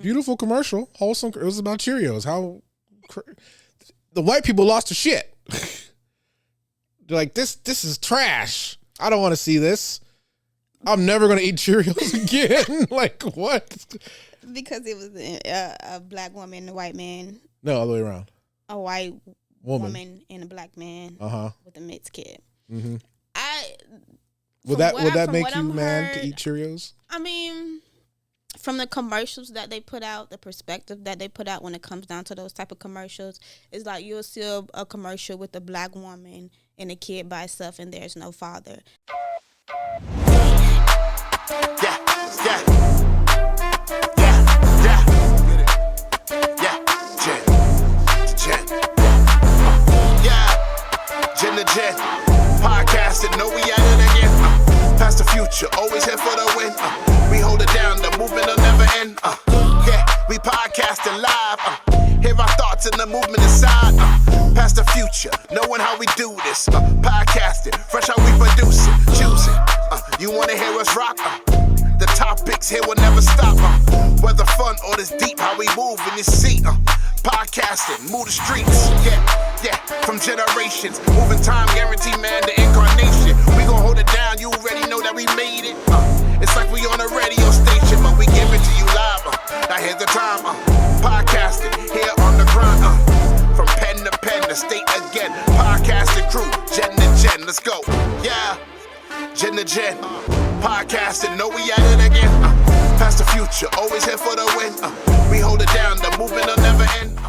Beautiful commercial, wholesome. It was about Cheerios. The white people lost their shit. They're like, this is trash. I don't want to see this. I'm never going to eat Cheerios again. Like, what? Because it was a black woman and a white man. No, all the way around. A white woman and a black man with a mixed kid. Mm-hmm. Would that make you mad to eat Cheerios? I mean, from the commercials that they put out, the perspective that they put out when it comes down to those type of commercials, it's like you'll see a commercial with a black woman and a kid by itself and there's no father. Jen, podcasting, know we at it again. Past the future, always here for the win. We hold it down, the movement will never end. We podcasting live. Hear our thoughts and the movement inside. Past the future, knowing how we do this. Podcasting, fresh how we produce it. Choose it. You wanna hear us rock? The topics here will never stop. Whether fun or this deep, how we move in this seat. Podcasting, move the streets. Yeah, from generations. Moving time, guarantee, man, the incarnation. We gon' hold it down, you already know that we made it. It's like we on a radio station, but we give it to you live. Now here's the time. Podcasting, here on the grind. From pen to pen, the state again. Podcasting crew, Jen to Jen, let's go. Yeah, Jen to Jen. Podcasting, know we at it again. Past the future, always here for the win. We hold it down, the movement will never end.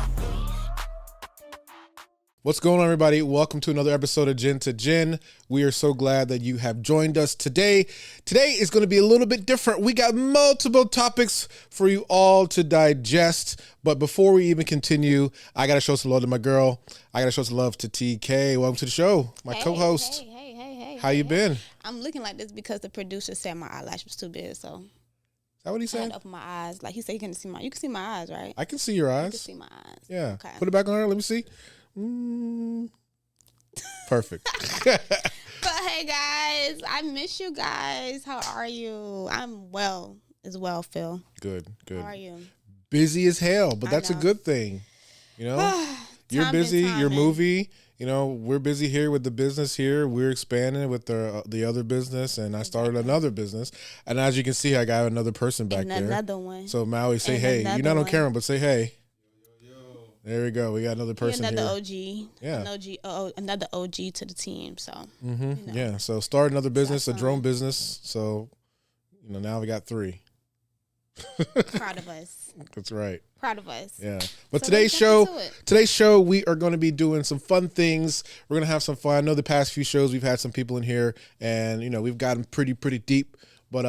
What's going on, everybody? Welcome to another episode of Jen to Jen. We are so glad that you have joined us today. Today is going to be a little bit different. We got multiple topics for you all to digest. But before we even continue, I got to show some love to my girl. I got to show some love to TK. Welcome to the show, my co-host. Hey. How you been? I'm looking like this because the producer said my eyelash was too big, so. Is that what he said? I had to open my eyes. Like he said, you can see my eyes, right? I can see your eyes. You can see my eyes. Yeah. Okay. Put it back on her. Let me see. Perfect. But hey, guys, I miss you guys. How are you? I'm well as well, Phil. Good. How are you? Busy as hell, but that's a good thing. You know, you're busy. Your movie. You know, we're busy here with the business here. We're expanding with the other business, and I started another business. And as you can see, I got another person back there. Another one. So Maui, say hey. You're not on camera, but say hey. There we go. We got another person another here. OG. Yeah. Another OG to the team. So. Mm-hmm. You know. Yeah. So start another business, a drone business. So, now we got 3. Proud of us. That's right. Proud of us. Yeah. But today's show, we are going to be doing some fun things. We're going to have some fun. I know the past few shows we've had some people in here, and we've gotten pretty deep. But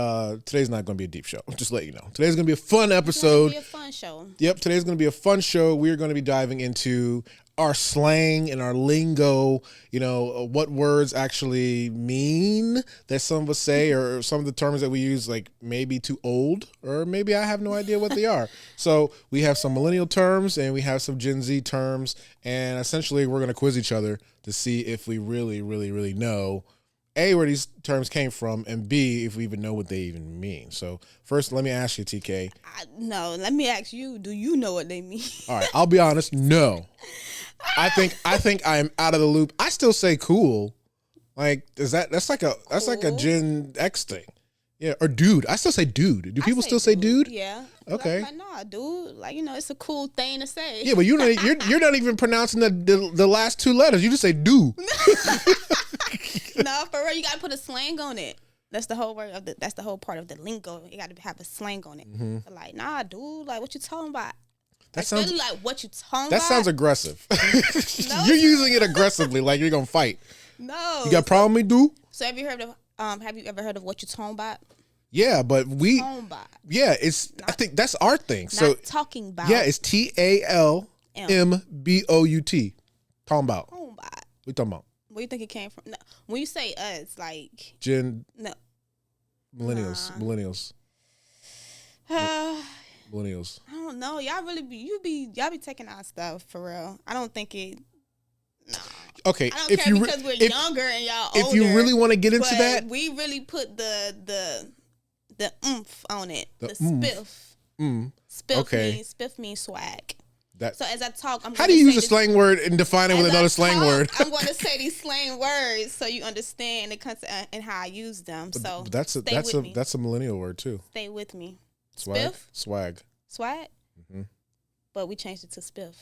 today's not going to be a deep show. Just let you know. Today's going to be a fun episode. It's going to be a fun show. Yep, today's going to be a fun show. We're going to be diving into our slang and our lingo, what words actually mean that some of us say, or some of the terms that we use, like maybe too old, or maybe I have no idea what they are. So we have some millennial terms and we have some Gen Z terms, and essentially we're going to quiz each other to see if we really know A, where these terms came from, and B, if we even know what they even mean. So first, let me ask you, TK. No, let me ask you, do you know what they mean? All right, I'll be honest, no. I think I am out of the loop. I still say cool. Like, that's like a Gen X thing. Yeah, or dude. I still say dude. Do people still say dude? Yeah. Okay. Like, nah, dude. Like, it's a cool thing to say. Yeah, but you're not even pronouncing the last 2 letters. You just say do. No, for real, you gotta put a slang on it. That's the whole that's the whole part of the lingo. You gotta have a slang on it. Mm-hmm. So like, nah, dude, like what you talking about? That sounds like what you talking about. That sounds aggressive. No? You're using it aggressively, like you're gonna fight. No. You got a problem with me, dude? So have you ever heard of what you talking about? Yeah, but I think that's our thing. So talking about. Yeah, it's TALMBOUT. Talking about. What you talking about? Where you think it came from? No. When you say us, like Millennials. Millennials. I don't know. Y'all really y'all be taking our stuff for real. I don't think it. No. Okay, I don't care because we're younger and y'all older. If you really want to get into that, we really put the oomph on it, the spiff. Spiff means swag. So as I talk, how do you use a slang word and define it with another slang word? I'm going to say these slang words so you understand the concept and how I use them. But that's a millennial word too. Stay with me. Swag. Swag. Mm-hmm. But we changed it to spiff.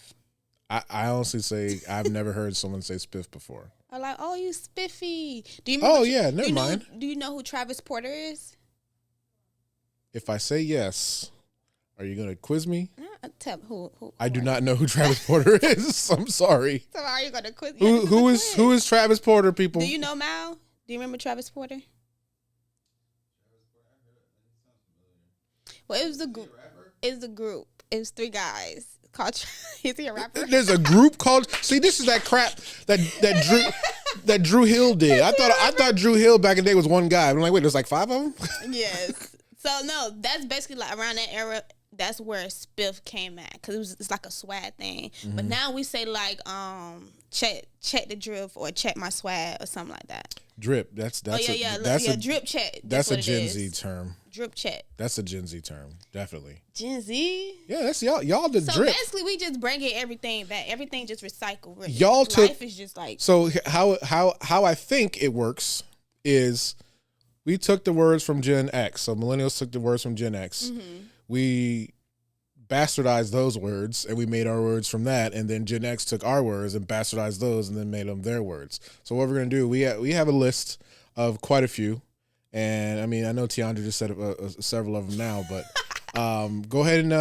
I honestly say I've never heard someone say spiff before. I'm like, oh, you spiffy. Do you? Never mind. Do you know who Travis Porter is? If I say yes, are you going to quiz me? Tell who I do not know who Travis Porter is. I'm sorry. So are you going to quiz? Who is Travis Porter, people? Do you know Mal? Do you remember Travis Porter? Well, it was the group. It was the group. It was 3 guys. Called. Is he a rapper? There's a group called. See, this is that crap that Drew Hill did. I thought Drew Hill back in the day was one guy. I'm like, wait, there's like 5 of them. Yes. So no, that's basically like around that era. That's where spiff came at because it's like a swag thing. Mm-hmm. But now we say like check the drip or check my swag or something like that. Drip. That's drip check. That's a Gen Z term. Drip check. That's a Gen Z term, definitely. Gen Z. Yeah, that's y'all the so drip. So basically, we just bringing everything back. Everything just recycled. Really. Y'all took. Life is just like. So how I think it works is we took the words from Gen X. So millennials took the words from Gen X. Mm-hmm. We bastardized those words and we made our words from that, and then Gen X took our words and bastardized those and then made them their words. So what we're gonna do, we have a list of quite a few, and I mean I know Teondra just said several of them now, but go ahead and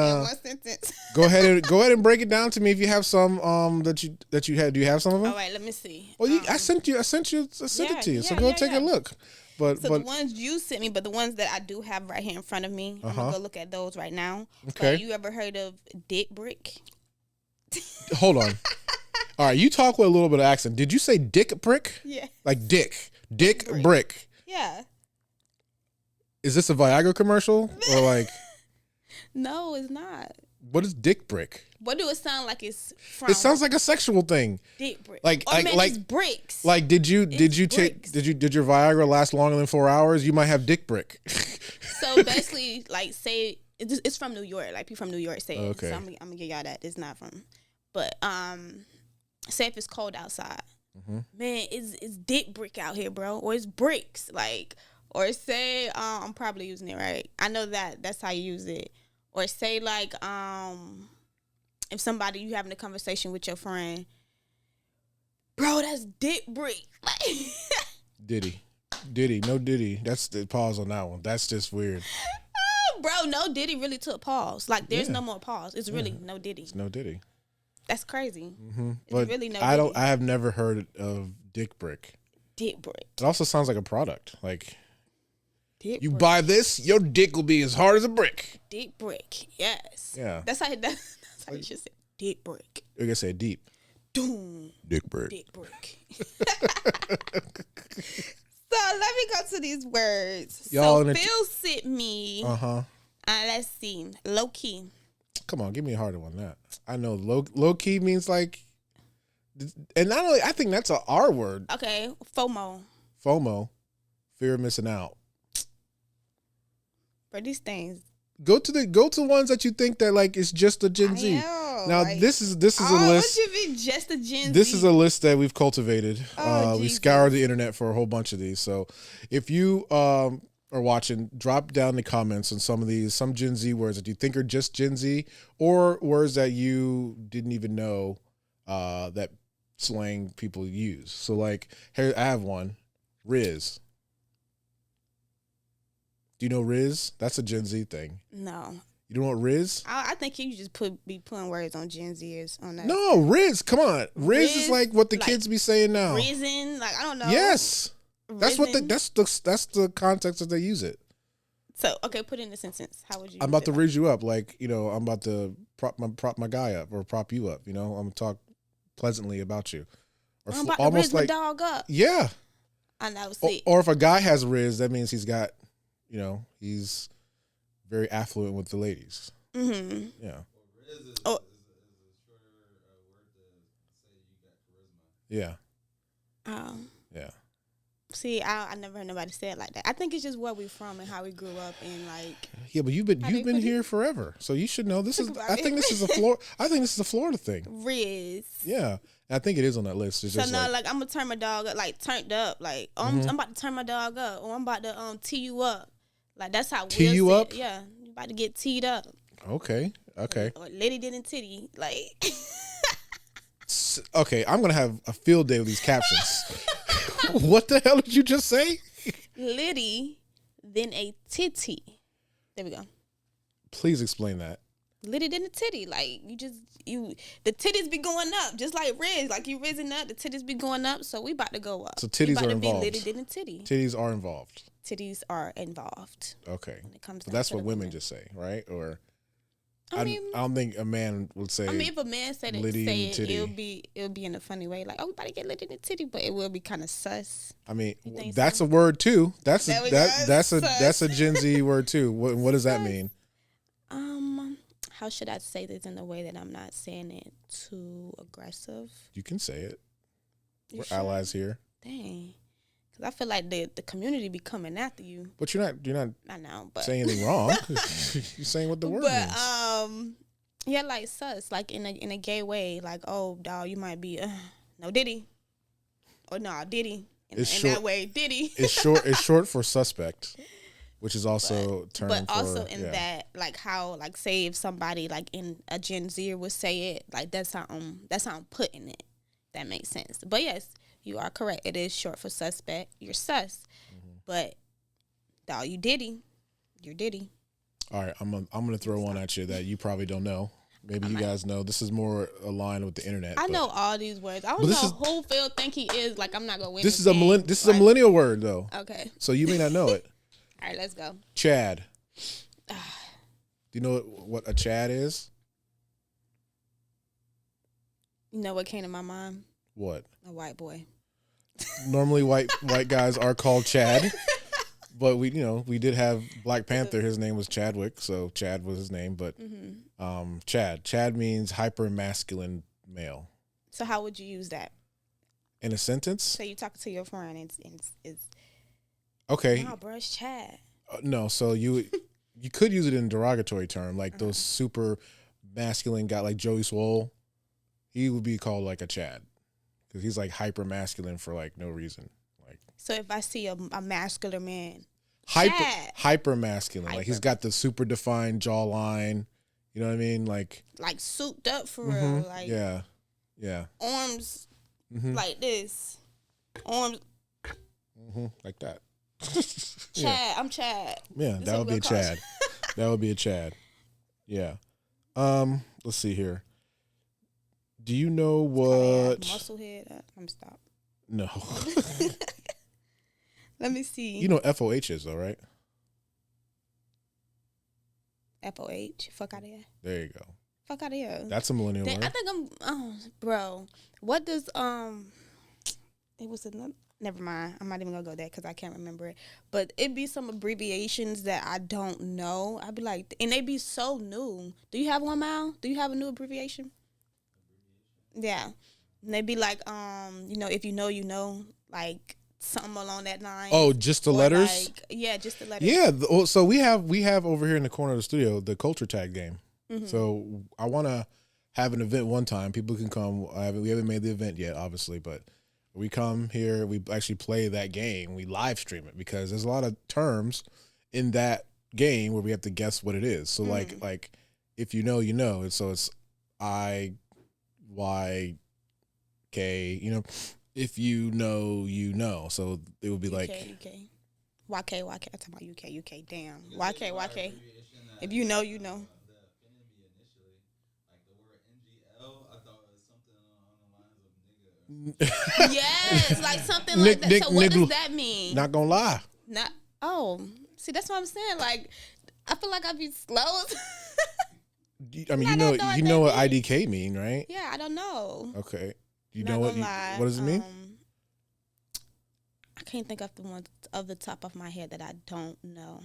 go ahead and break it down to me if you have some that you had. Do you have some of them? All right, let me see. Well, I sent it to you, so go take a look. But the ones you sent me, but the ones that I do have right here in front of me, I'm gonna go look at those right now. Okay. But you ever heard of dick brick? Hold on. All right, you talk with a little bit of accent. Did you say dick brick? Yeah. Like dick brick. Yeah. Is this a Viagra commercial or like? No, it's not. What is dick brick? What do it sound like? It's from? It sounds like a sexual thing. Dick brick. Like it's bricks. Like did your Viagra last longer than 4 hours? You might have dick brick. So basically, like say it's from New York. Like people from New York say it. Okay. So I'm gonna give y'all that. It's not from. But say if it's cold outside, man, it's dick brick out here, bro, or it's bricks, like, or say I'm probably using it right. I know that's how you use it. Or say like if somebody you having a conversation with your friend, bro, that's dick brick. Diddy, no Diddy. That's the pause on that one. That's just weird. Bro, no Diddy really took pause. Like there's no more pause. It's really no Diddy. It's no Diddy. That's crazy. Mm-hmm. It's but really no. Diddy. I have never heard of dick brick. Dick brick. It also sounds like a product. Like. Dick you brick. buy this, your dick will be as hard as a brick. Dick brick, yes. Yeah. That's how you should say dick brick. You're gonna say deep. Doom. Dick brick. Dick brick. So let me go to these words. Y'all so Phil sent me. Let's see. Low key. Come on, give me a harder one. That I know. Low key means like, and not only I think that's a R word. Okay, FOMO. FOMO, fear of missing out. For these things, go to ones that you think that like it's just a Gen Z. Now like, this is a list. What you mean just a Gen Z? This is a list that we've cultivated. We Jesus. scoured the internet for a whole bunch of these. So if you are watching, drop down the comments on some of these, some Gen Z words that you think are just Gen Z, or words that you didn't even know that slang people use. So like here I have one, Riz. Do you know Riz? That's a Gen Z thing. No. You don't know what Riz? I think you just be putting words on Gen Zers on that. No, Riz. Come on, Riz is like what the kids be saying now. Risen, like I don't know. Yes, that's what that's the context that they use it. So okay, put in a sentence. How would you? I'm about to raise you up, like I'm about to prop my guy up or prop you up. I'm gonna talk pleasantly about you. Or I'm about to raise my dog up. Yeah. I know. See. Or if a guy has Riz, that means he's got. He's very affluent with the ladies. Mm-hmm. Yeah. Riz is a shorter word to say you got charisma. Yeah. Oh. Yeah. See, I never heard nobody say it like that. I think it's just where we from and how we grew up and like. Yeah, but you've been here forever, so you should know this is. I think this is a Florida thing. Riz. Yeah, I think it is on that list. It's so just now, like I'm gonna turn my dog up, like turned up, like I'm about to turn my dog up, or I'm about to tee you up, like that's how. Tee you up? Yeah, you about to get teed up. Okay. Or Liddy didn't titty, like. Okay, I'm gonna have a field day with these captions. What the hell did you just say? Liddy, then a titty. There we go. Please explain that. Liddy, then a titty. Like the titties be going up, just like Riz. Like you risen up, the titties be going up. So we about to go up. So titties are involved. Liddy, then a titty. Titties are involved. Titties are involved. Okay. When it comes so that's what women just say, right? Or I don't think a man would say. I mean, if a man said it, it'll be in a funny way, like, "Oh, we about to get lit in the titty," but it will be kind of sus. I mean, that's a word too. That's a Gen Z word too. What does that mean? How should I say this in a way that I'm not saying it too aggressive? You can say it. We're allies here. Dang. I feel like the community be coming after you. But you're not I know, but saying anything wrong. You're saying what the word means. Yeah, like sus, like in a gay way, like, oh dog, you might be no Diddy. Or no Diddy. In that way, Diddy. It's short for suspect, which is also termed for. But also in that, like how, like say if somebody like in a Gen Zer would say it, like that's how I'm putting it. That makes sense. But yes, you are correct. It is short for suspect. You're sus. But dog, you Diddy. You're Diddy. All right, I'm gonna throw one at you that you probably don't know. Maybe you guys know. This is more aligned with the internet. I know all these words. I don't know who Phil think he is. Like I'm not gonna win. This is a millennial word though. Okay. So you may not know it. All right, let's go. Chad. Do you know what a Chad is? You know what came to my mind? What? A white boy. Normally white guys are called Chad. But we did have Black Panther. His name was Chadwick, so Chad was his name. But Chad means hyper masculine male. So how would you use that in a sentence? So you talk to your friend, and it's okay. Nah, bro, it's Chad. No, so you could use it in a derogatory term, like those super masculine guy, like Joey Swole. He would be called like a Chad because he's like hyper masculine for like no reason. Like, so if I see a masculine man, hyper masculine, like he's got the super defined jawline. You know what I mean? Like souped up for real. Like yeah. Arms like this, arms like that. Chad, I'm Chad. Yeah, that would be a Chad. That would be a Chad. Yeah. Let's see here. Do you know what? Muscle head. I'm stop. No. Let me see. You know what FOH is though, right? FOH. Fuck out of here. There you go. Fuck out of here. That's a millennial word. I think bro. What does it was another. Never mind. I'm not even gonna go there because I can't remember it. But it'd be some abbreviations that I don't know. I'd be like, and they be so new. Do you have one, Mal? Do you have a new abbreviation? Yeah. And they'd be like, if you know, you know, like something along that line. Oh, just the letters? Like, yeah, just the letters. Yeah. So we have over here in the corner of the studio the culture tag game. So I want to have an event one time. People can come. We haven't made the event yet, obviously, but. We come here, we actually play that game, we live stream it because there's a lot of terms in that game where we have to guess what it is. So like if you know, you know. So it's I, Y, K, if you know, you know. So it would be like UK. YK. I'm talking about UK. Damn. YK. If you know, you know. Yes, like something like that. So what does that mean? Not gonna lie. See, that's what I'm saying. Like, I feel like I'd be slow. I mean, you know what IDK mean, right? Yeah, I don't know. Okay, you know what? What does it mean? I can't think of the one of the top of my head that I don't know.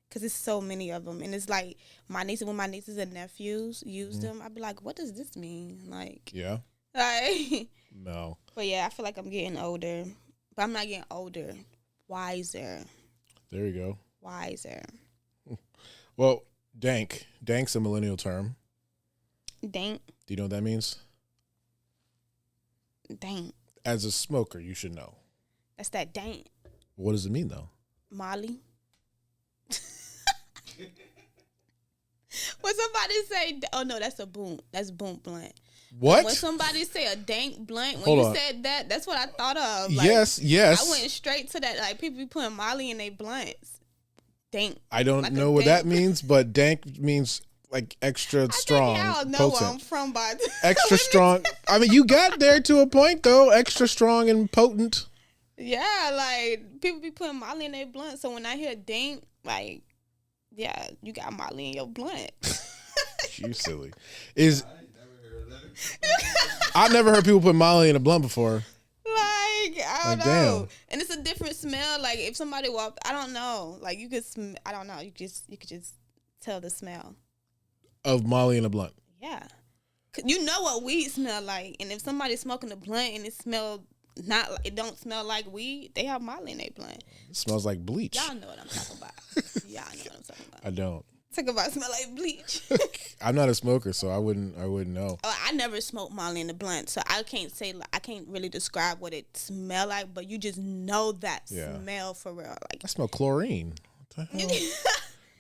Because there's so many of them. And it's like, when my nieces and nephews use them, I'd be like, what does this mean? Like, yeah. Like, no. But yeah, I feel like I'm getting older. But I'm not getting older. Wiser. There you go. Wiser. Well, dank. Dank's a millennial term. Dank. Do you know what that means? Dank. As a smoker, you should know. That's that dank. What does it mean, though? Molly. When somebody say, oh no, that's a boom. That's boom blunt. What? When somebody say a dank blunt, when Hold you on. said that, that's what I thought of. Like, yes. I went straight to that. Like, people be putting Molly in their blunts. Dank. I don't know what that means, but dank means like extra strong. I think y'all know potent. where I'm from by Extra strong. I mean, you got there to a point, though. Extra strong and potent. Yeah, like, people be putting Molly in their blunt. So when I hear dank, like, yeah, you got Molly in your blunt. You silly. I've never heard people put Molly in a blunt before. Like, I don't know. Damn. And it's a different smell. Like, if somebody walked, I don't know. Like, you could, I don't know. You could just tell the smell Of Molly in a blunt. Yeah. You know what weed smell like. And if somebody's smoking a blunt and it don't smell like weed, they have Molly in their blunt. It smells like bleach. Y'all know what I'm talking about. Y'all know what I'm talking about. I don't. Talk about smell like bleach. I'm not a smoker, so I wouldn't know. Oh, I never smoked Molly in the blunt, so I can't really describe what it smell like, but you just know that smell for real. Like, I smell chlorine. What the hell?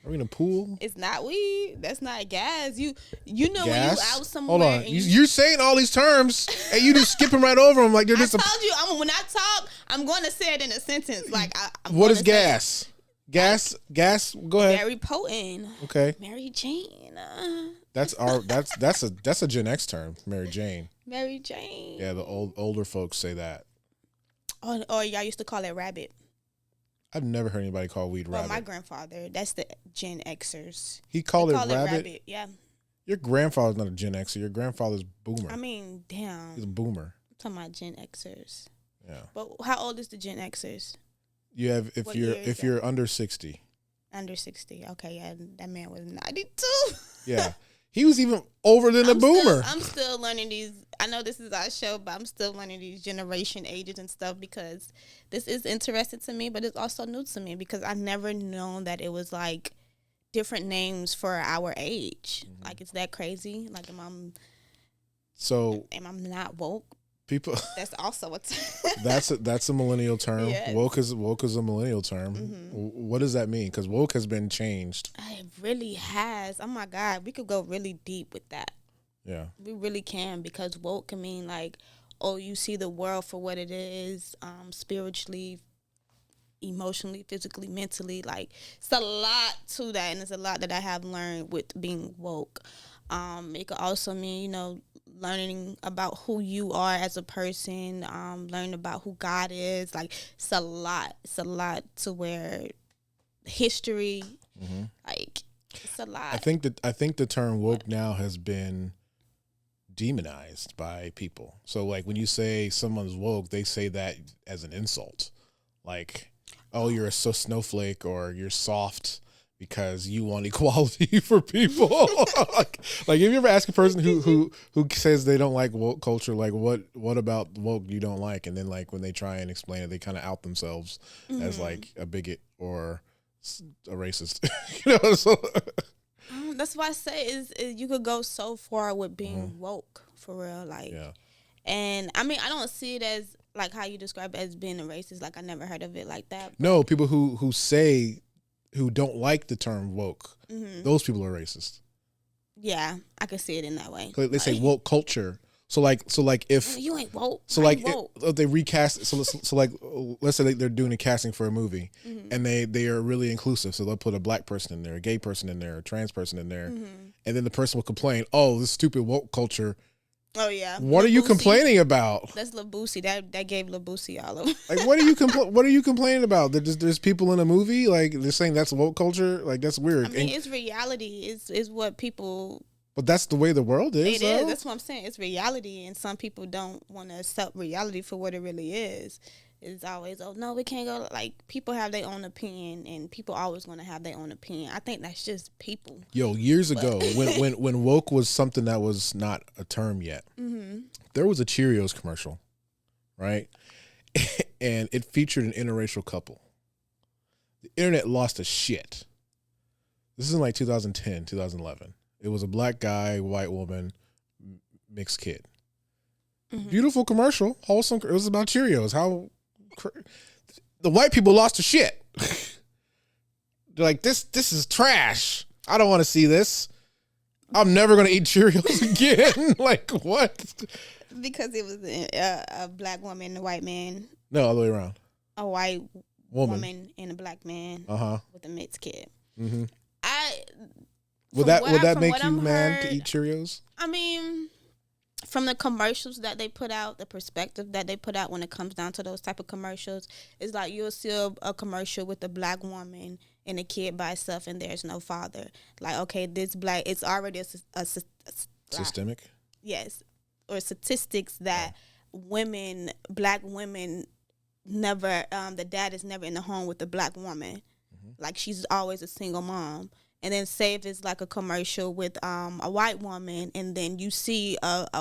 Are we in a pool? It's not weed. That's not gas. You know gas? When you out somewhere. Hold on. You're saying all these terms and you just skipping right over them like they're just. I told you. When I talk, I'm going to say it in a sentence. Like, what is gas? Gas. Go ahead. Very potent. Okay. Mary Jane. That's a Gen X term. Mary Jane. Mary Jane. Yeah, the older folks say that. Or y'all used to call it rabbit. I've never heard anybody call weed rabbit. My grandfather. That's the Gen Xers. He called it rabbit? Yeah. Your grandfather's not a Gen Xer. Your grandfather's boomer. I mean, damn. He's a boomer. I'm talking about Gen Xers. Yeah. But how old is the Gen Xers? You have if you're under 60. Under 60. Okay, yeah. That man was 92. Yeah. He was even older than a boomer. I'm still learning these. I know this is our show, but I'm still learning these generation ages and stuff because this is interesting to me, but it's also new to me because I never known that it was like different names for our age. Mm-hmm. Like, it's that crazy. Like, am I not woke? People. That's also a term. That's a millennial term. Yes. Woke is a millennial term. Mm-hmm. What does that mean? Because woke has been changed. It really has. Oh my God, we could go really deep with that. Yeah, we really can, because woke can mean like, oh, you see the world for what it is, spiritually, emotionally, physically, mentally. Like, it's a lot to that, and it's a lot that I have learned with being woke. It could also mean, learning about who you are as a person, learning about who God is. Like, it's a lot. It's a lot to where history, like, it's a lot. I think the term woke now has been demonized by people. So, like, when you say someone's woke, they say that as an insult. Like, oh, you're a snowflake, or you're soft because you want equality for people. like, if you ever ask a person who says they don't like woke culture, like, what about woke you don't like? And then, like, when they try and explain it, they kind of out themselves as like a bigot or a racist. So that's why I say is you could go so far with being woke, for real. Like, yeah. And I mean, I don't see it as like how you describe it as being a racist. Like, I never heard of it like that. No, people who don't like the term woke, those people are racist. Yeah, I could see it in that way. They say woke culture. So like if you ain't woke, so like if they recast. So like let's say they're doing a casting for a movie, and they are really inclusive. So they'll put a black person in there, a gay person in there, a trans person in there, and then the person will complain, "Oh, this stupid woke culture." Oh yeah. What are you complaining about? That's Lil Boosie. That gave Lil Boosie all over. Like, what are you complaining about? That there's people in a movie, like, they're saying that's woke culture. Like, that's weird. I mean, it's reality. It's what people. But that's the way the world is. It is. That's what I'm saying. It's reality, and some people don't want to accept reality for what it really is. It's always, oh no, we can't go. Like, people have their own opinion, and people always going to have their own opinion. I think that's just people. Yo, years ago, when woke was something that was not a term yet, there was a Cheerios commercial, right? and it featured an interracial couple. The internet lost a shit. This is in like 2010, 2011. It was a black guy, white woman, mixed kid. Mm-hmm. Beautiful commercial, wholesome. It was about Cheerios. The white people lost the shit. They're like, this is trash. I don't want to see this. I'm never going to eat Cheerios again. Like, what? Because it was a black woman and a white man. No, all the way around. A white woman and a black man with a mixed kid. Mm-hmm. Would that make you mad to eat Cheerios? I mean, from the commercials that they put out, the perspective that they put out when it comes down to those type of commercials, it's like you'll see a commercial with a black woman and a kid by itself and there's no father. Like, okay, this black, it's already a systemic? Yes. Or statistics that black women never, the dad is never in the home with the black woman. Mm-hmm. Like, she's always a single mom. And then say if it's like a commercial with a white woman and then you see her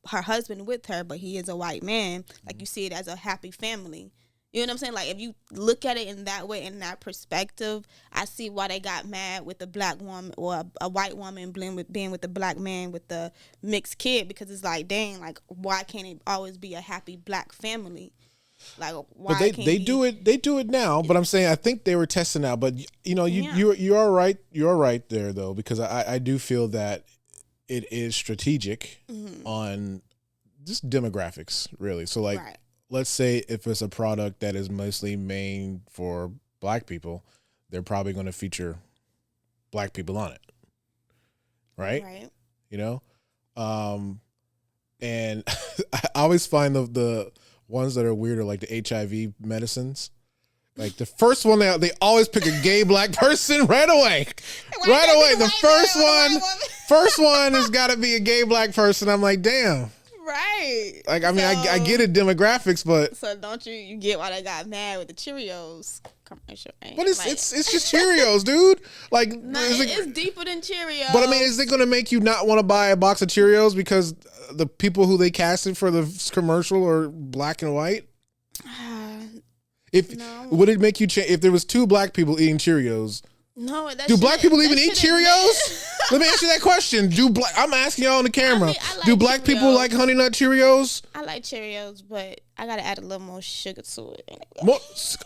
husband with her, but he is a white man, like you see it as a happy family. You know what I'm saying? Like if you look at it in that way, in that perspective, I see why they got mad with the black woman or a white woman being with the black man with the mixed kid, because it's like, dang, like why can't it always be a happy black family? Like, why but they do it now. But I'm saying I think they were testing out. But you are right. You are right there though, because I do feel that it is strategic on just demographics, really. So like, let's say if it's a product that is mostly made for black people, they're probably going to feature black people on it, right? Right. You know, and I always find the ones that are weird are like the HIV medicines. Like the first one, they always pick a gay black person right away. Right away. The first one has got to be a gay black person. I'm like, damn. Right. Like, I mean, I get it, demographics, but. So don't you get why they got mad with the Cheerios commercial, right? But it's just Cheerios, dude. Like, it's deeper than Cheerios. But I mean, is it going to make you not want to buy a box of Cheerios because the people who they casted for the commercial are black and white? Would it make you change if there was two black people eating Cheerios? No, do black people even eat Cheerios? Let me ask you that question. I'm asking y'all on the camera. I mean, I like do black people like Honey Nut Cheerios? I like Cheerios, but I gotta add a little more sugar to it.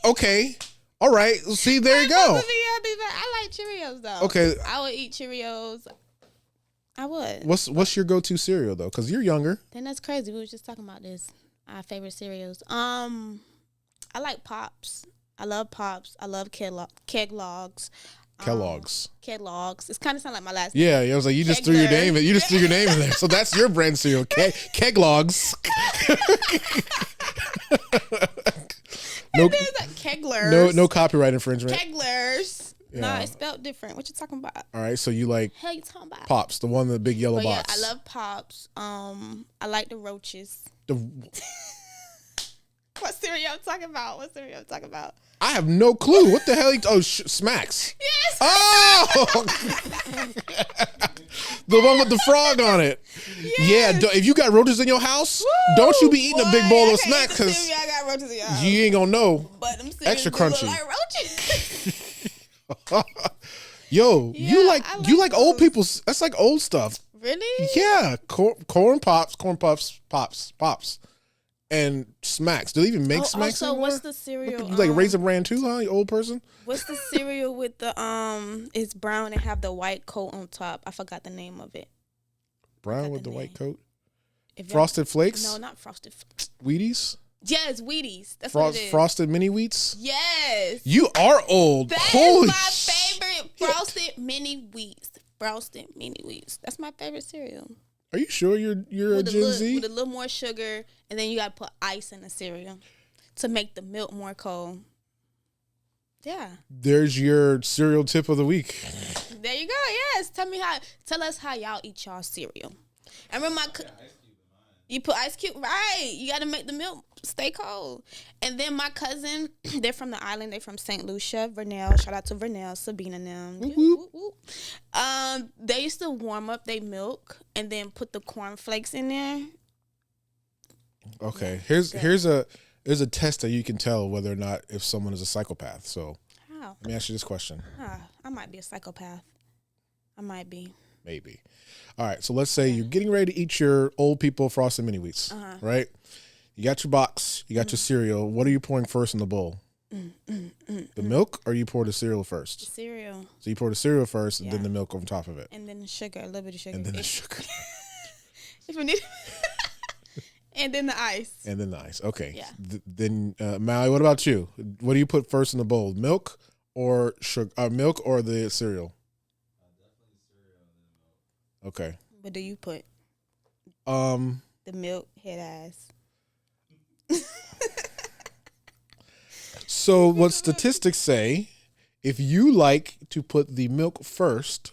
Okay. All right. See, there you go. I like Cheerios though. Okay. I would eat Cheerios. I would. What's your go-to cereal though? Because you're younger. Then that's crazy. We were just talking about this. Our favorite cereals. I like Pops. I love Pops. I love Kellogg's. Kellogg's. It's kind of sound like my last name. Yeah, I was like, you just threw your name in. You just threw your name in there. So that's your brand cereal. Kellogg's. No, Keglers. No copyright infringement. Keglers. Yeah. No, it's spelled different. What you talking about? All right, so you like hell you talking about? Pops, the one in the big yellow box. Yeah, I love Pops. I like the Roaches. What cereal I'm talking about? I have no clue. What the hell? Smacks. Yes. Oh! The one with the frog on it. Yes. Yeah. If you got roaches in your house, don't you be eating a big bowl of Smacks because you ain't gonna know. But them extra crunchy. Like roaches. Yo, you like old people's. That's like old stuff. Really? Yeah. Corn puffs, pops. And Smacks. Do they even make Smacks anymore? What's the cereal? You like Raisin Bran too, huh? You old person? What's the cereal with the it's brown and have the white coat on top? I forgot the name of it. Brown with the white coat? Frosted Flakes? No, not Frosted Flakes. Wheaties? Yes, Wheaties. That's what it is. Frosted Mini Wheats? Yes. You are old. That is my favorite Frosted Mini Wheats. Frosted Mini Wheats. That's my favorite cereal. Are you sure you're a Gen Z? With a little more sugar, and then you got to put ice in the cereal to make the milk more cold. Yeah. There's your cereal tip of the week. There you go. Yes. Tell us how y'all eat y'all cereal. I remember you put ice cube, right? You got to make the milk stay cold. And then my cousin, they're from the island. They're from St. Lucia, Vernell. Shout out to Vernell, Sabina and them. Mm-hmm. They used to warm up their milk and then put the cornflakes in there. Okay, here's a There's a test that you can tell whether or not if someone is a psychopath. So how? Let me ask you this question. I might be a psychopath. I might be. Maybe. All right. So let's say you're getting ready to eat your old people frosted mini wheats, right? You got your box. You got your cereal. What are you pouring first in the bowl? The milk, or you pour the cereal first? The cereal. So you pour the cereal first, and then the milk on top of it, and then the sugar, a little bit of sugar, and then the sugar. If you need. And then the ice. And then the ice. Okay. Yeah. Then, Mally, what about you? What do you put first in the bowl? Milk or sugar? Milk or the cereal? Definitely cereal and then milk. Okay. What do you put? The milk head ass. So what statistics say, if you like to put the milk first,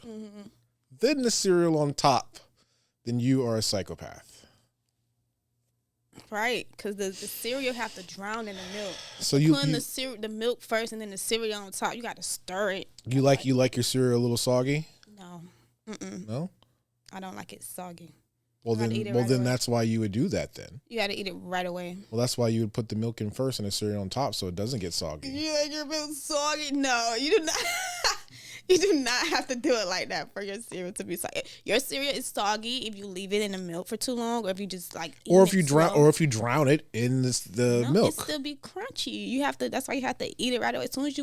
then the cereal on top, then you are a psychopath. Right, because the cereal have to drown in the milk. So you putting the milk first and then the cereal on top. You got to stir it. You like your cereal a little soggy? No. No? I don't like it soggy. Well then that's why you would do that then. You got to eat it right away. Well, that's why you would put the milk in first and the cereal on top so it doesn't get soggy. You like your milk soggy? No, you do not. You do not have to do it like that for your cereal to be soggy. Your cereal is soggy if you leave it in the milk for too long, or if you just or if you drown it in the milk. It still be crunchy. You have to. That's why you have to eat it right away. As soon as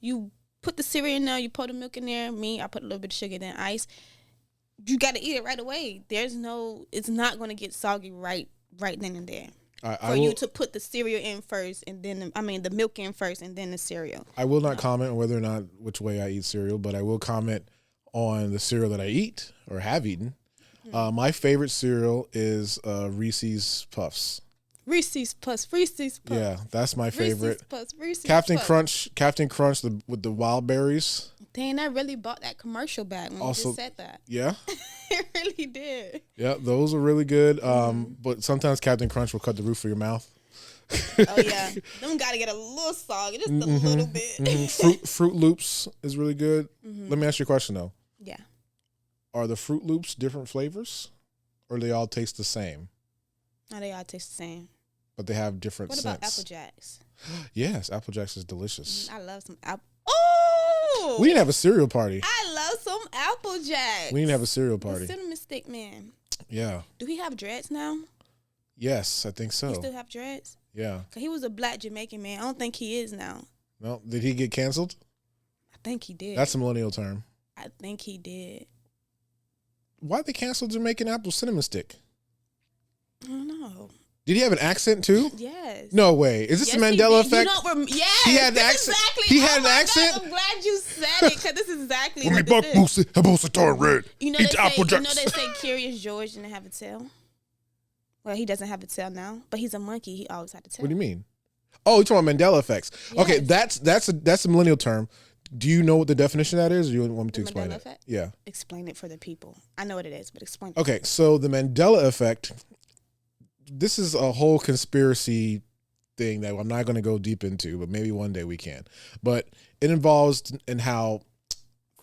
you put the cereal in there, you put the milk in there. I put a little bit of sugar, then ice. You got to eat it right away. It's not going to get soggy right then and there. You to put the cereal in first, and then the milk in first, and then the cereal. I will not comment on whether or not which way I eat cereal, but I will comment on the cereal that I eat or have eaten. My favorite cereal is Reese's Puffs. Reese's Puffs. Yeah, that's my favorite. Reese's Captain Puffs. Captain Crunch with the wild berries. Dang, I really bought that commercial back when you just said that. Yeah. It really did. Yeah, those are really good. But sometimes Captain Crunch will cut the roof of your mouth. Oh yeah, them gotta get a little soggy, just a little bit. Fruit Loops is really good. Let me ask you a question though. Yeah. Are the Fruit Loops different flavors, or do they all taste the same? No, they all taste the same. But they have different scents. What about Apple Jacks? Yes, Apple Jacks is delicious. I love some apple. Oh! We didn't have a cereal party. I love some Apple Jacks. We didn't have a cereal party. The cinnamon stick man. Yeah. Do he have dreads now? Yes, I think so. He still have dreads? Yeah. Cause he was a black Jamaican man. I don't think he is now. No, did he get canceled? I think he did. That's a millennial term. I think he did. Why'd they cancel Jamaican apple cinnamon stick? I don't know. Did he have an accent too? Yes. No way. Is this the Mandela effect? Yes. He had an accent. Exactly. He had an accent. God, I'm glad you said it because this is exactly what this is. Red. You know they say Curious George didn't have a tail. Well, he doesn't have a tail now, but he's a monkey. He always had a tail. What do you mean? Oh, you're talking about Mandela effects. Yes. Okay, that's a millennial term. Do you know what the definition of that is, or you want me to explain it? Effect? Yeah. Explain it for the people. I know what it is, but explain it. Okay, so the Mandela effect, this is a whole conspiracy thing that I'm not going to go deep into, but maybe one day we can. But it involves in how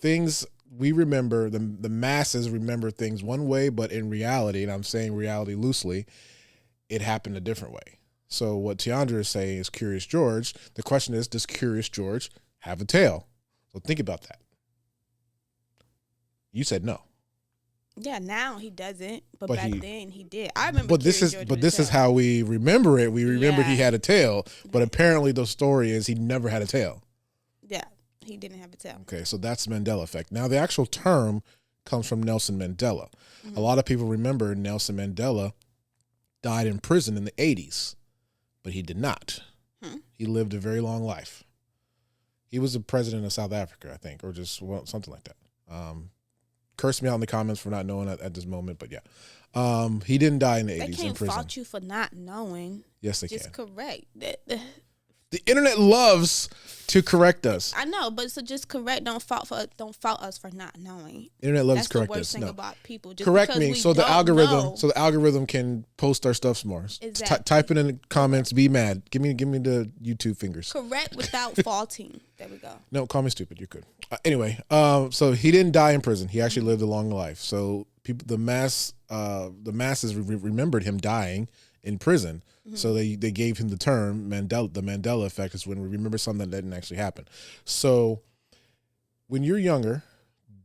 things we remember, the masses remember things one way, but in reality, and I'm saying reality loosely, it happened a different way. So what Teondra is saying is Curious George. The question is, does Curious George have a tail? So think about that. You said no. Yeah, now he doesn't, but back then he did. I remember. But this is how we remember it. We remember he had a tail, but apparently the story is he never had a tail. Yeah, he didn't have a tail. Okay, so that's Mandela effect. Now the actual term comes from Nelson Mandela. A lot of people remember Nelson Mandela died in prison in the 80s, but he did not. He lived a very long life. He was the president of South Africa, I think, or just something like that. Curse me out in the comments for not knowing at this moment, but yeah. He didn't die in the 80s in prison. They can't fault you for not knowing. Yes, they can. Just correct. The internet loves to correct us. I know, but so just correct. Don't fault us for not knowing. Internet loves to correct us. That's the worst thing about people. Just correct me so the algorithm can post our stuff more. Exactly. Type it in the comments. Be mad. Give me the YouTube fingers. Correct without faulting. There we go. No, call me stupid. You're good. Anyway, so he didn't die in prison. He actually lived a long life. So people, the masses remembered him dying in prison. So they gave him the term Mandela. The Mandela effect is when we remember something that didn't actually happen. So when you're younger,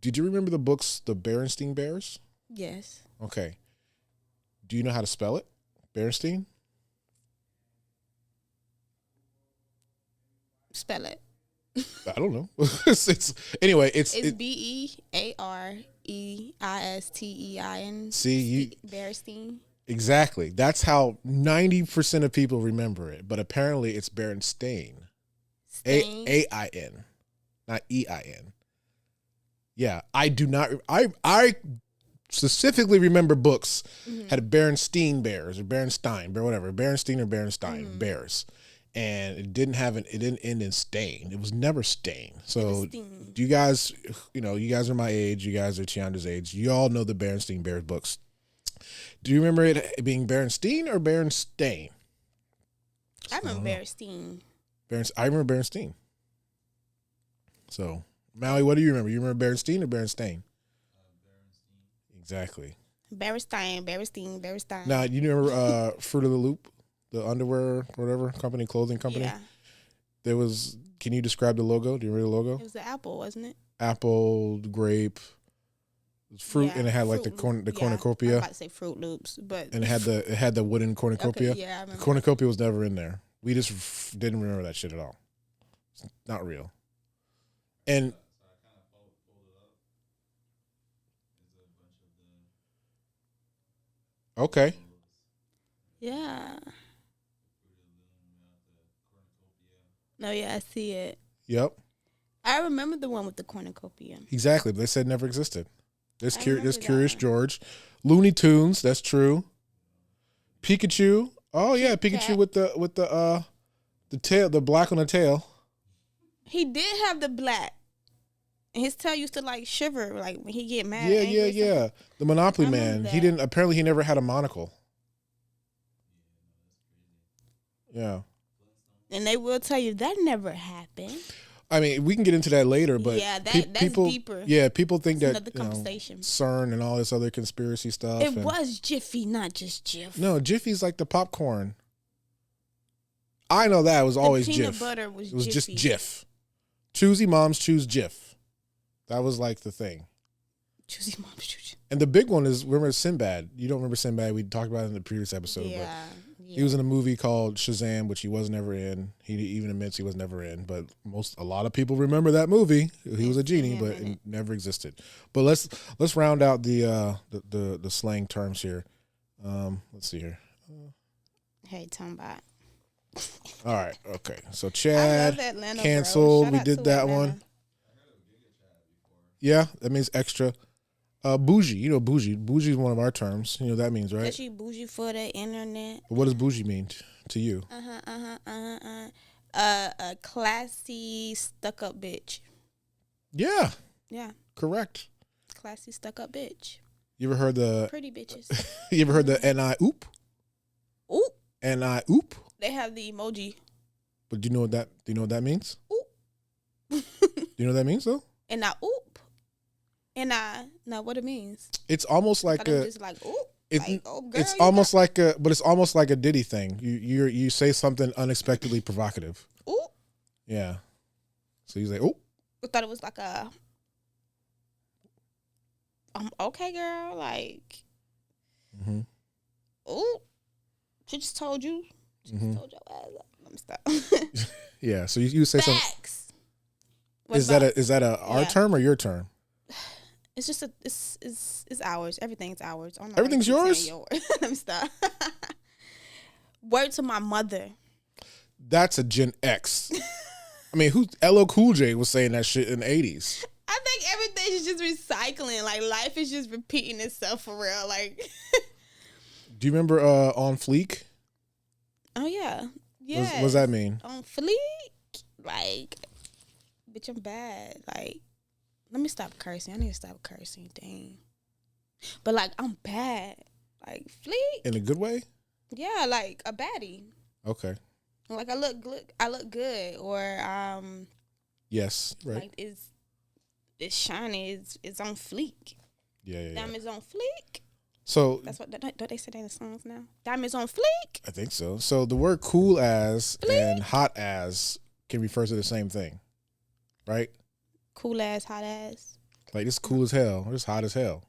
did you remember the books, the Berenstain Bears? Yes. Okay. Do you know how to spell it? Berenstain? Spell it. I don't know. It's Bearestein. See, Berenstain. Exactly. That's how 90% of people remember it. But apparently it's Berenstain. A-I-N. Not E-I-N. Yeah. I do not. I specifically remember books had Berenstain Bears or Berenstein, whatever. Berenstain or Berenstein Bears. And it didn't end in stain. It was never stain. So do you guys, you guys are my age. You guys are Teondra's age. You all know the Berenstain Bears books. Do you remember it being Berenstain or Berenstain? I remember Berenstain. I remember Berenstain. So, Maui, what do you remember? You remember Berenstain or Berenstain? Berenstain. Exactly. Berenstain. Now, you remember Fruit of the Loop? The underwear, whatever, clothing company? Yeah. Can you describe the logo? Do you remember the logo? It was the apple, wasn't it? Apple, grape, fruit, and it had like the cornucopia. I was about to say Fruit Loops, but and it had the wooden cornucopia. Okay, yeah, I remember. The cornucopia was never in there. We just didn't remember that shit at all. It's not real. And okay. Yeah. No, yeah, I see it. Yep. I remember the one with the cornucopia. Exactly, but they said it never existed. There's Curious George. Looney Tunes, that's true. Pikachu. Oh yeah, Pikachu with the tail, the black on the tail. He did have the black. And his tail used to like shiver like when he get mad. Yeah. The Monopoly Man. He never had a monocle. Yeah. And they will tell you that never happened. I mean, we can get into that later, but yeah, that's people, deeper. Yeah, people think that's that another conversation. CERN and all this other conspiracy stuff. It was Jiffy, not just Jif. No, Jiffy's like the popcorn. I know that it was always Jif. Peanut butter was It was just Jif. Choosy moms choose Jif. That was like the thing. Choosy moms choose. And the big one is, remember Sinbad? You don't remember Sinbad? We talked about it in the previous episode. Yeah. He was in a movie called Shazam, which he was never in. He even admits he was never in, but a lot of people remember that movie. He was a genie, but it never existed. But let's round out the slang terms here. Let's see here. Hey, Tombot. All right, okay. So Chad canceled. We did that Atlanta. one. Yeah, that means extra. Bougie, you know bougie. Bougie is one of our terms. You know what that means, right? Especially bougie for the internet. But what does bougie mean to you? A classy stuck-up bitch. Yeah. Yeah. Correct. Classy stuck-up bitch. You ever heard the pretty bitches? You ever heard the N-I-oop? Oop. N-I-oop? They have the emoji. But do you know what that means? Oop. Do you know what that means though? N-I-oop. Know what it means. It's almost like just like oop. It's almost like a Diddy thing. You say something unexpectedly provocative. Oop. Yeah. So he's like, oop. I thought it was like a okay, girl, like oop. She just told you. She just told your ass up. Let me stop. Yeah, so you say Facts. Something. Is that our term or your term? It's just it's ours. Everything's ours. Everything's yours? Let me stop. Word to my mother. That's a Gen X. I mean, LL Cool J was saying that shit in the 80s. I think everything is just recycling. Like, life is just repeating itself for real. Like, do you remember On Fleek? Oh, yeah. Yeah. What does that mean? On Fleek? Like, bitch, I'm bad. Like, let me stop cursing. I need to stop cursing. Dang. But, like, I'm bad. Like, Fleek. In a good way? Yeah, like a baddie. Okay. Like, I look good. Or, yes, right. Like, it's shiny. It's on fleek. Yeah. Diamonds on fleek. So that's what don't they say that in the songs now? Diamonds on fleek. I think so. So the word cool as and hot as can refer to the same thing, right? Cool as, hot as. Like it's cool as hell. It's hot as hell.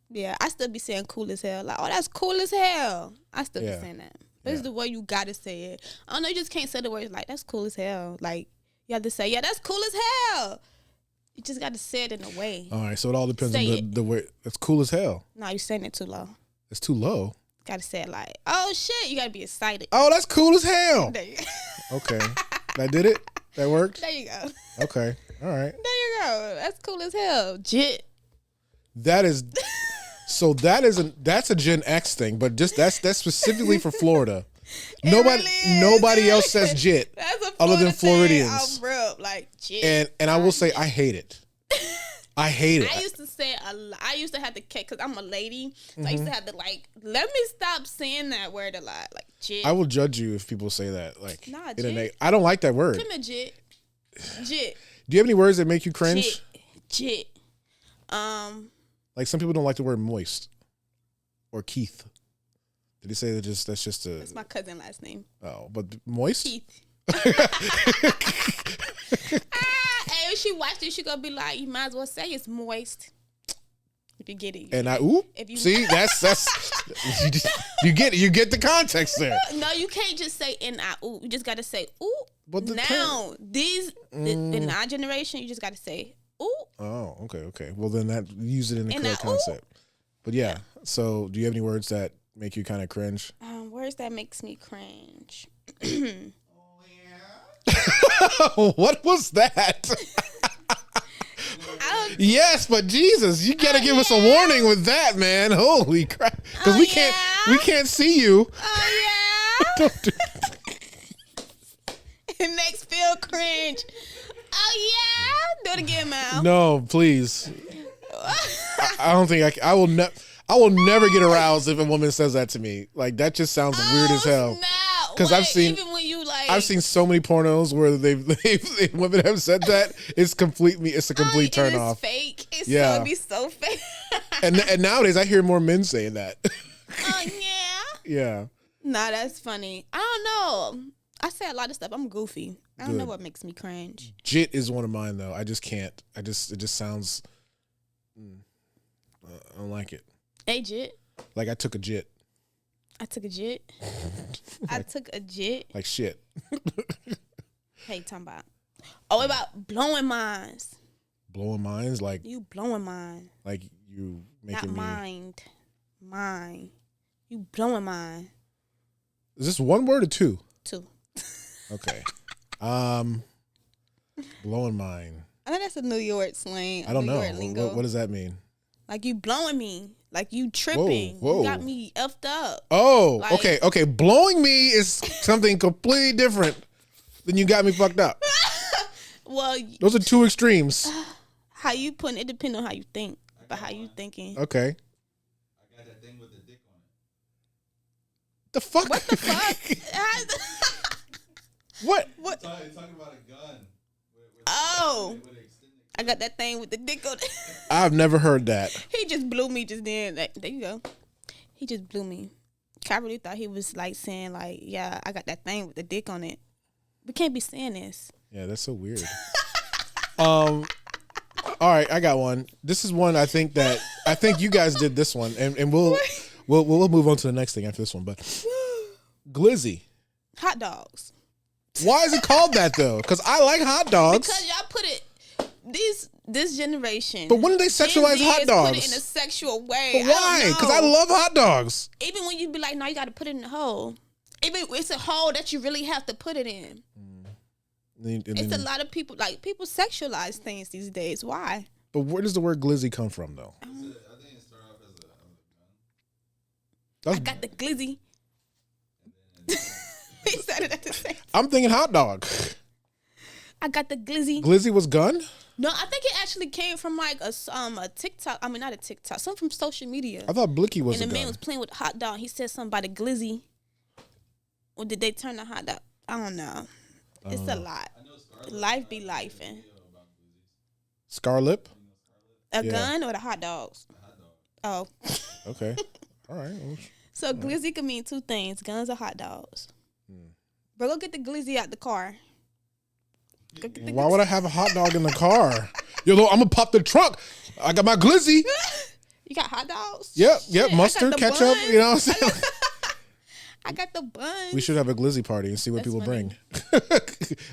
Yeah, I still be saying cool as hell. Like, oh, that's cool as hell. I still be saying that. But it's the way you gotta say it. I don't know, you just can't say the words like that's cool as hell. Like you have to say, yeah, that's cool as hell. You just got to say it in a way. All right, so it all depends on the way. It's cool as hell. No, you're saying it too low. It's too low. Got to say it like, oh shit, you got to be excited. Oh, that's cool as hell. There you go. Okay, that did it. That worked. There you go. Okay, all right. There you go. That's cool as hell. Jit. That is. So that's a Gen X thing, but just that's specifically for Florida. Nobody else says jit other than Floridians. Like jit. And I will say I hate it. I hate it. I used to say a lot. I used to have to because I'm a lady, so I used to have to like let me stop saying that word a lot. Like jit. I will judge you if people say that. Like nah, jit. I don't like that word. Come here, jit. Jit. Do you have any words that make you cringe? Jit. Like some people don't like the word moist or Keith. Did he say that that's my cousin's last name. Oh, but moist? Keith. Hey, if she watched it, she gonna be like, you might as well say it's moist. If you get it. See, that's you get the context there. No, you can't just say ooh. You just gotta say ooh. But in our generation, you just gotta say ooh. Oh, okay. Well, then use it in the correct concept. But yeah. So, do you have any words that make you kind of cringe? Words that makes me cringe. What was that? Yes, but Jesus, you gotta give us a warning with that, man. Holy crap! Because we can't see you. Oh yeah. It makes Phil cringe. Oh yeah. Do it again, Mal. No, please. I don't think I will never get aroused if a woman says that to me. Like that just sounds weird as hell. Because I've seen so many pornos where women have said that it's a complete turn off. Fake. It's gonna be so fake. and nowadays I hear more men saying that. Oh yeah. Yeah. Nah, that's funny. I don't know. I say a lot of stuff. I'm goofy. I don't know what makes me cringe. Jit is one of mine though. I just can't. It just sounds. I don't like it. Hey, jit. Like I took a jit. I took a jit. I took a jit. Like shit. Hey, talking about. Oh, about blowing minds. Blowing minds? Like. You blowing mine. Like you making Not mine. You blowing mine. Is this one word or two? Two. Okay. Blowing mine. I think that's a New York slang. I don't know. What does that mean? Like you blowing me. Like you tripping. Whoa. You got me effed up. Oh, like, okay. Blowing me is something completely different than you got me fucked up. Well, those are two extremes. How you putting it depends on how you think, but how you thinking. Okay. I got that thing with the dick on it. The fuck? What the fuck? What? You're talking about a gun. With I got that thing with the dick on it. I've never heard that. He just blew me just then. There you go. He just blew me. I really thought he was like saying like, yeah, I got that thing with the dick on it. We can't be saying this. Yeah, that's so weird. All right, I got one. This is one I think you guys did this one, and we'll move on to the next thing after this one. But glizzy, hot dogs. Why is it called that though? Because I like hot dogs. Because y'all put it this generation. But when did they sexualize hot dogs? Put it in a sexual way. But why? Because I love hot dogs. Even when you be like, no, you got to put it in the hole. Even it's a hole that you really have to put it in. It's a lot of people sexualize things these days. Why? But where does the word glizzy come from though? I think it started off as a gun. I got the glizzy. He said it at the same time. I'm thinking hot dog. I got the glizzy. Glizzy was gun? No, I think it actually came from like a TikTok. I mean, not a TikTok. Something from social media. I thought Blicky was a gun. And the man was playing with hot dog. He said something about the glizzy. Or did they turn the hot dog? I don't know. It's a lot. Life be lifing. Scarlip? A gun or the hot dogs? A hot dog. Oh. Okay. All right. Well, so glizzy can mean two things: guns or hot dogs. Bro, go get the glizzy out the car. Why would I have a hot dog in the car? Yo, I'm gonna pop the trunk. I got my glizzy. You got hot dogs? Yep. Mustard, ketchup. Buns. You know what I'm saying? I got the buns. We should have a glizzy party and see what people bring.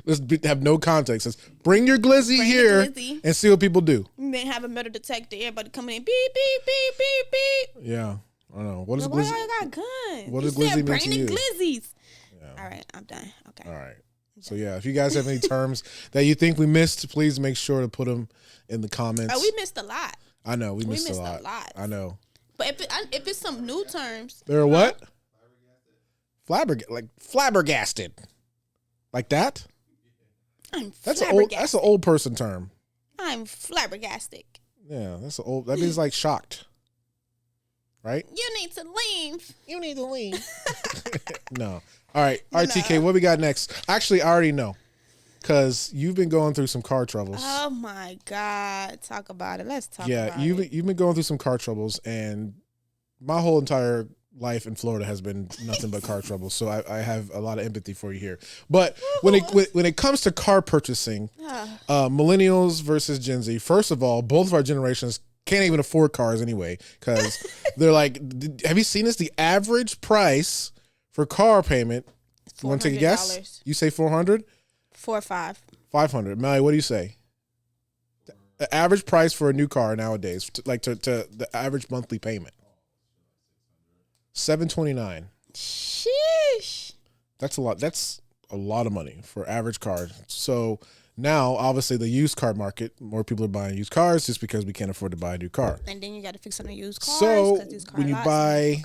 Let's have no context. Let's bring your glizzy here and see what people do. And then have a metal detector. Everybody coming in. Beep, beep, beep, beep, beep. Yeah. I don't know. What does why glizzy? y'all got guns? What does glizzy mean to you? Glizzies. Yeah. All right. I'm done. Okay. All right. So, yeah, if you guys have any terms that you think we missed, please make sure to put them in the comments. Oh, we missed a lot. I know. We missed a lot. I know. But if it's some new terms. They're what? Flabbergasted. Like that? That's an old person term. I'm flabbergasted. Yeah, that means like shocked. Right? You need to leave. No. All right, TK, what we got next? Actually, I already know. Because you've been going through some car troubles. Oh, my God. Talk about it. Let's talk about it. Yeah, you've been going through some car troubles, and my whole entire life in Florida has been nothing but car trouble. So I have a lot of empathy for you here. But when it comes to car purchasing, millennials versus Gen Z, first of all, both of our generations can't even afford cars anyway. Because they're like, have you seen this? The average price for car payment, you want to take a guess? You say 400? 4 or 5. 500. Melly, what do you say? The average price for a new car nowadays, to the average monthly payment. $729. Sheesh. That's a lot. That's a lot of money for average cars. So now, obviously, the used car market, more people are buying used cars just because we can't afford to buy a new car. And then you got to fix on the used cars. So when you buy,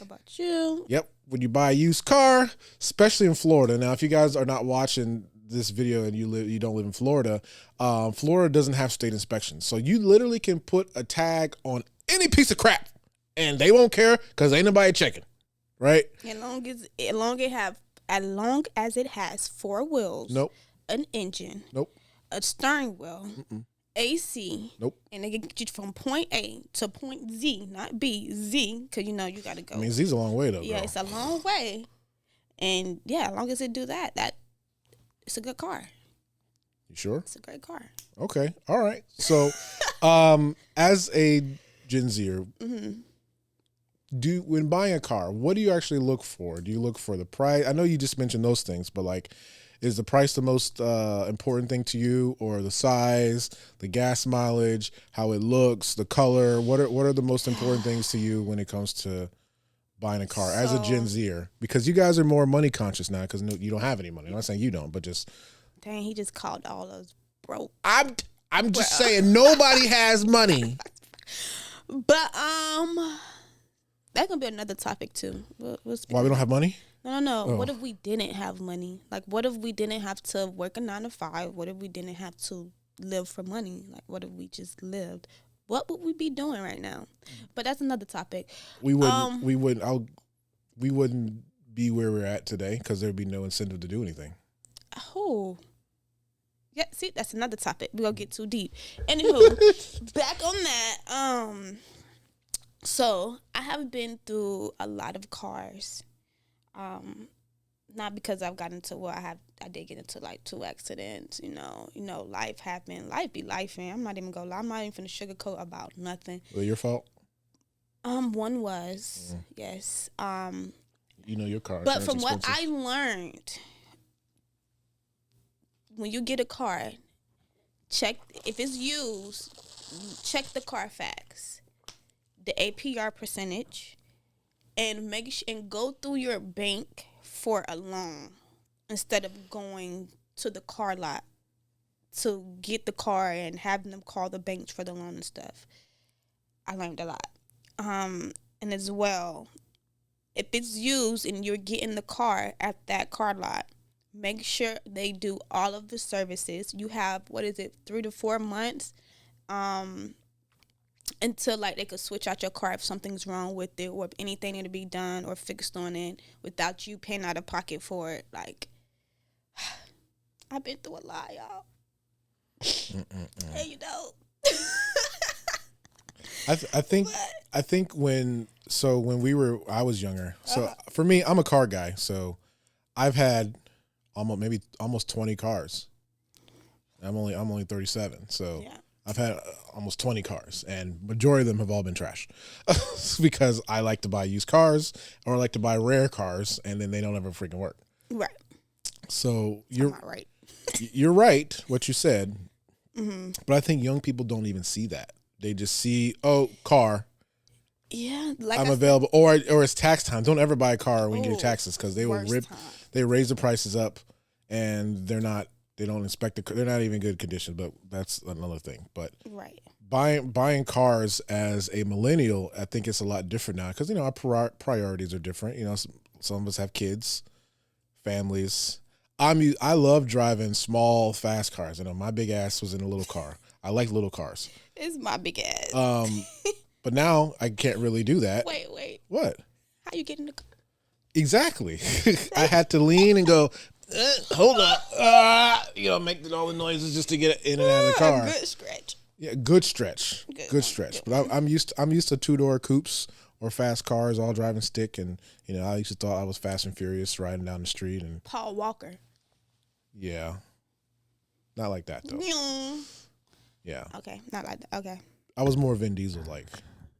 when you buy a used car, especially in Florida. Now, if you guys are not watching this video and you don't live in Florida, Florida doesn't have state inspections. So you literally can put a tag on any piece of crap, and they won't care because ain't nobody checking. Right? As long as it has 4 wheels. Nope. An engine. Nope. A steering wheel. Mm-mm. AC. Nope. And they can get you from point A to point Z, not B, Z, because you got to go. I mean, Z's a long way though. Yeah, girl. It's a long way. And yeah, as long as it do that it's a good car. You sure? It's a great car. Okay. All right. So, as a Gen Zer, when buying a car, what do you actually look for? Do you look for the price? I know you just mentioned those things, but like, is the price the most important thing to you, or the size, the gas mileage, how it looks, the color? What are the most important things to you when it comes to buying a car as a Gen Zer? Because you guys are more money conscious now because you don't have any money. I'm not saying you don't, but just. Dang, he just called all us broke. I'm just saying nobody has money. But that can be another topic too. We'll Why we don't have money? No. Oh. What if we didn't have money? Like, what if we didn't have to work a 9 to 5? What if we didn't have to live for money? Like, what if we just lived? What would we be doing right now? But that's another topic. We wouldn't be where we're at today because there'd be no incentive to do anything. Oh. Yeah, see, that's another topic. We're going to get too deep. Anywho, back on that. So I have been through a lot of cars. Not because I've gotten into I did get into like 2 accidents, life happened. Life be life, and I'm not even gonna lie. I'm not even finna sugarcoat about nothing. Was it your fault? One was, yes. Your car. But from what I learned, when you get a car, check if it's used, check the Carfax, the APR percentage, and and go through your bank for a loan instead of going to the car lot to get the car and having them call the banks for the loan and stuff. I learned a lot. And as well, if it's used and you're getting the car at that car lot, make sure they do all of the services. You have, 3 to 4 months until like they could switch out your car if something's wrong with it, or if anything need to be done or fixed on it without you paying out of pocket for it. Like, I've been through a lot, y'all. And I think when I was younger. So for me, I'm a car guy. So I've had almost 20 cars. I'm only 37. So I've had almost 20 cars, and majority of them have all been trash because I like to buy used cars or I like to buy rare cars, and then they don't ever freaking work. Right. So you're not right. You're right what you said, but I think young people don't even see that. They just see car. Yeah, like I'm available, or it's tax time. Don't ever buy a car when you get your taxes because they will they raise the prices up, and they don't inspect they're not even in good condition. But that's another thing. But buying cars as a millennial, I think it's a lot different now because our priorities are different. Some of us have kids, families. I love driving small, fast cars. My big ass was in a little car. I like little cars. It's my big ass. But now I can't really do that. Wait. What? How you get in the car? Exactly. I had to lean and go, hold up. Make all the noises just to get in and out of the car. Good stretch. Yeah, good stretch. Good stretch. But I'm used to 2-door coupes or fast cars, all driving stick, and I used to thought I was Fast and Furious riding down the street and Paul Walker. Yeah. Not like that though. Yeah. Okay, not like that. Okay. I was more Vin Diesel like,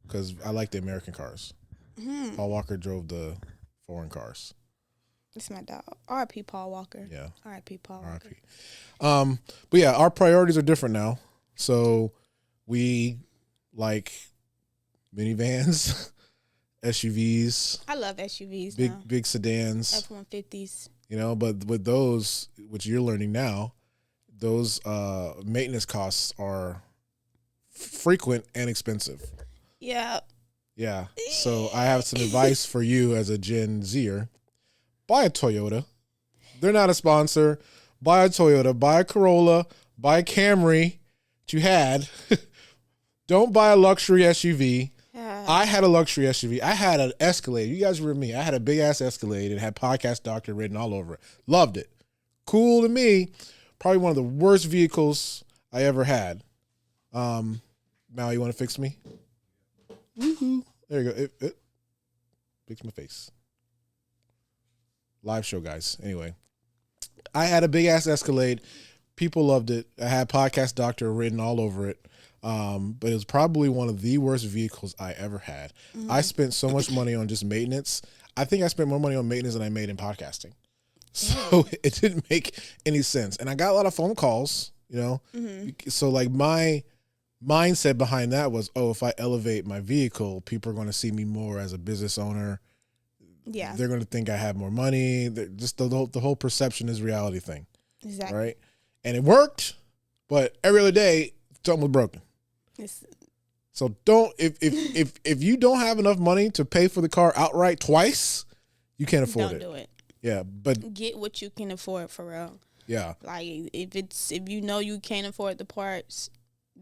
because I like the American cars. Paul Walker drove the foreign cars. It's my dog. R.I.P. Paul Walker. Yeah. R.I.P. Paul Walker. R.I.P. But yeah, our priorities are different now. So we like minivans, SUVs. I love SUVs. Big sedans. F-150s. But with those, which you're learning now, those maintenance costs are frequent and expensive. Yeah. Yeah. So I have some advice for you as a Gen Zer. Buy a Toyota. They're not a sponsor. Buy a Toyota. Buy a Corolla. Buy a Camry that you had. Don't buy a luxury SUV. I had a luxury SUV. I had an Escalade. You guys remember me. I had a big-ass Escalade. It had Podcast Doctor written all over it. Loved it. Cool to me. Probably one of the worst vehicles I ever had. Mal, you want to fix me? Woohoo. There you go. Fix my face. Live show, guys. Anyway, I had a big-ass Escalade. People loved it. I had Podcast Doctor written all over it. But it was probably one of the worst vehicles I ever had. I spent so much money on just maintenance. I think I spent more money on maintenance than I made in podcasting. So it didn't make any sense. And I got a lot of phone calls, So like my mindset behind that was, if I elevate my vehicle, people are going to see me more as a business owner. Yeah. They're going to think I have more money. Just the whole perception is reality thing. Exactly. Right. And it worked, but every other day, something was broken. So don't if you don't have enough money to pay for the car outright twice, you can't afford it. Don't do it. Yeah, but get what you can afford for real. Yeah. Like if you know you can't afford the parts,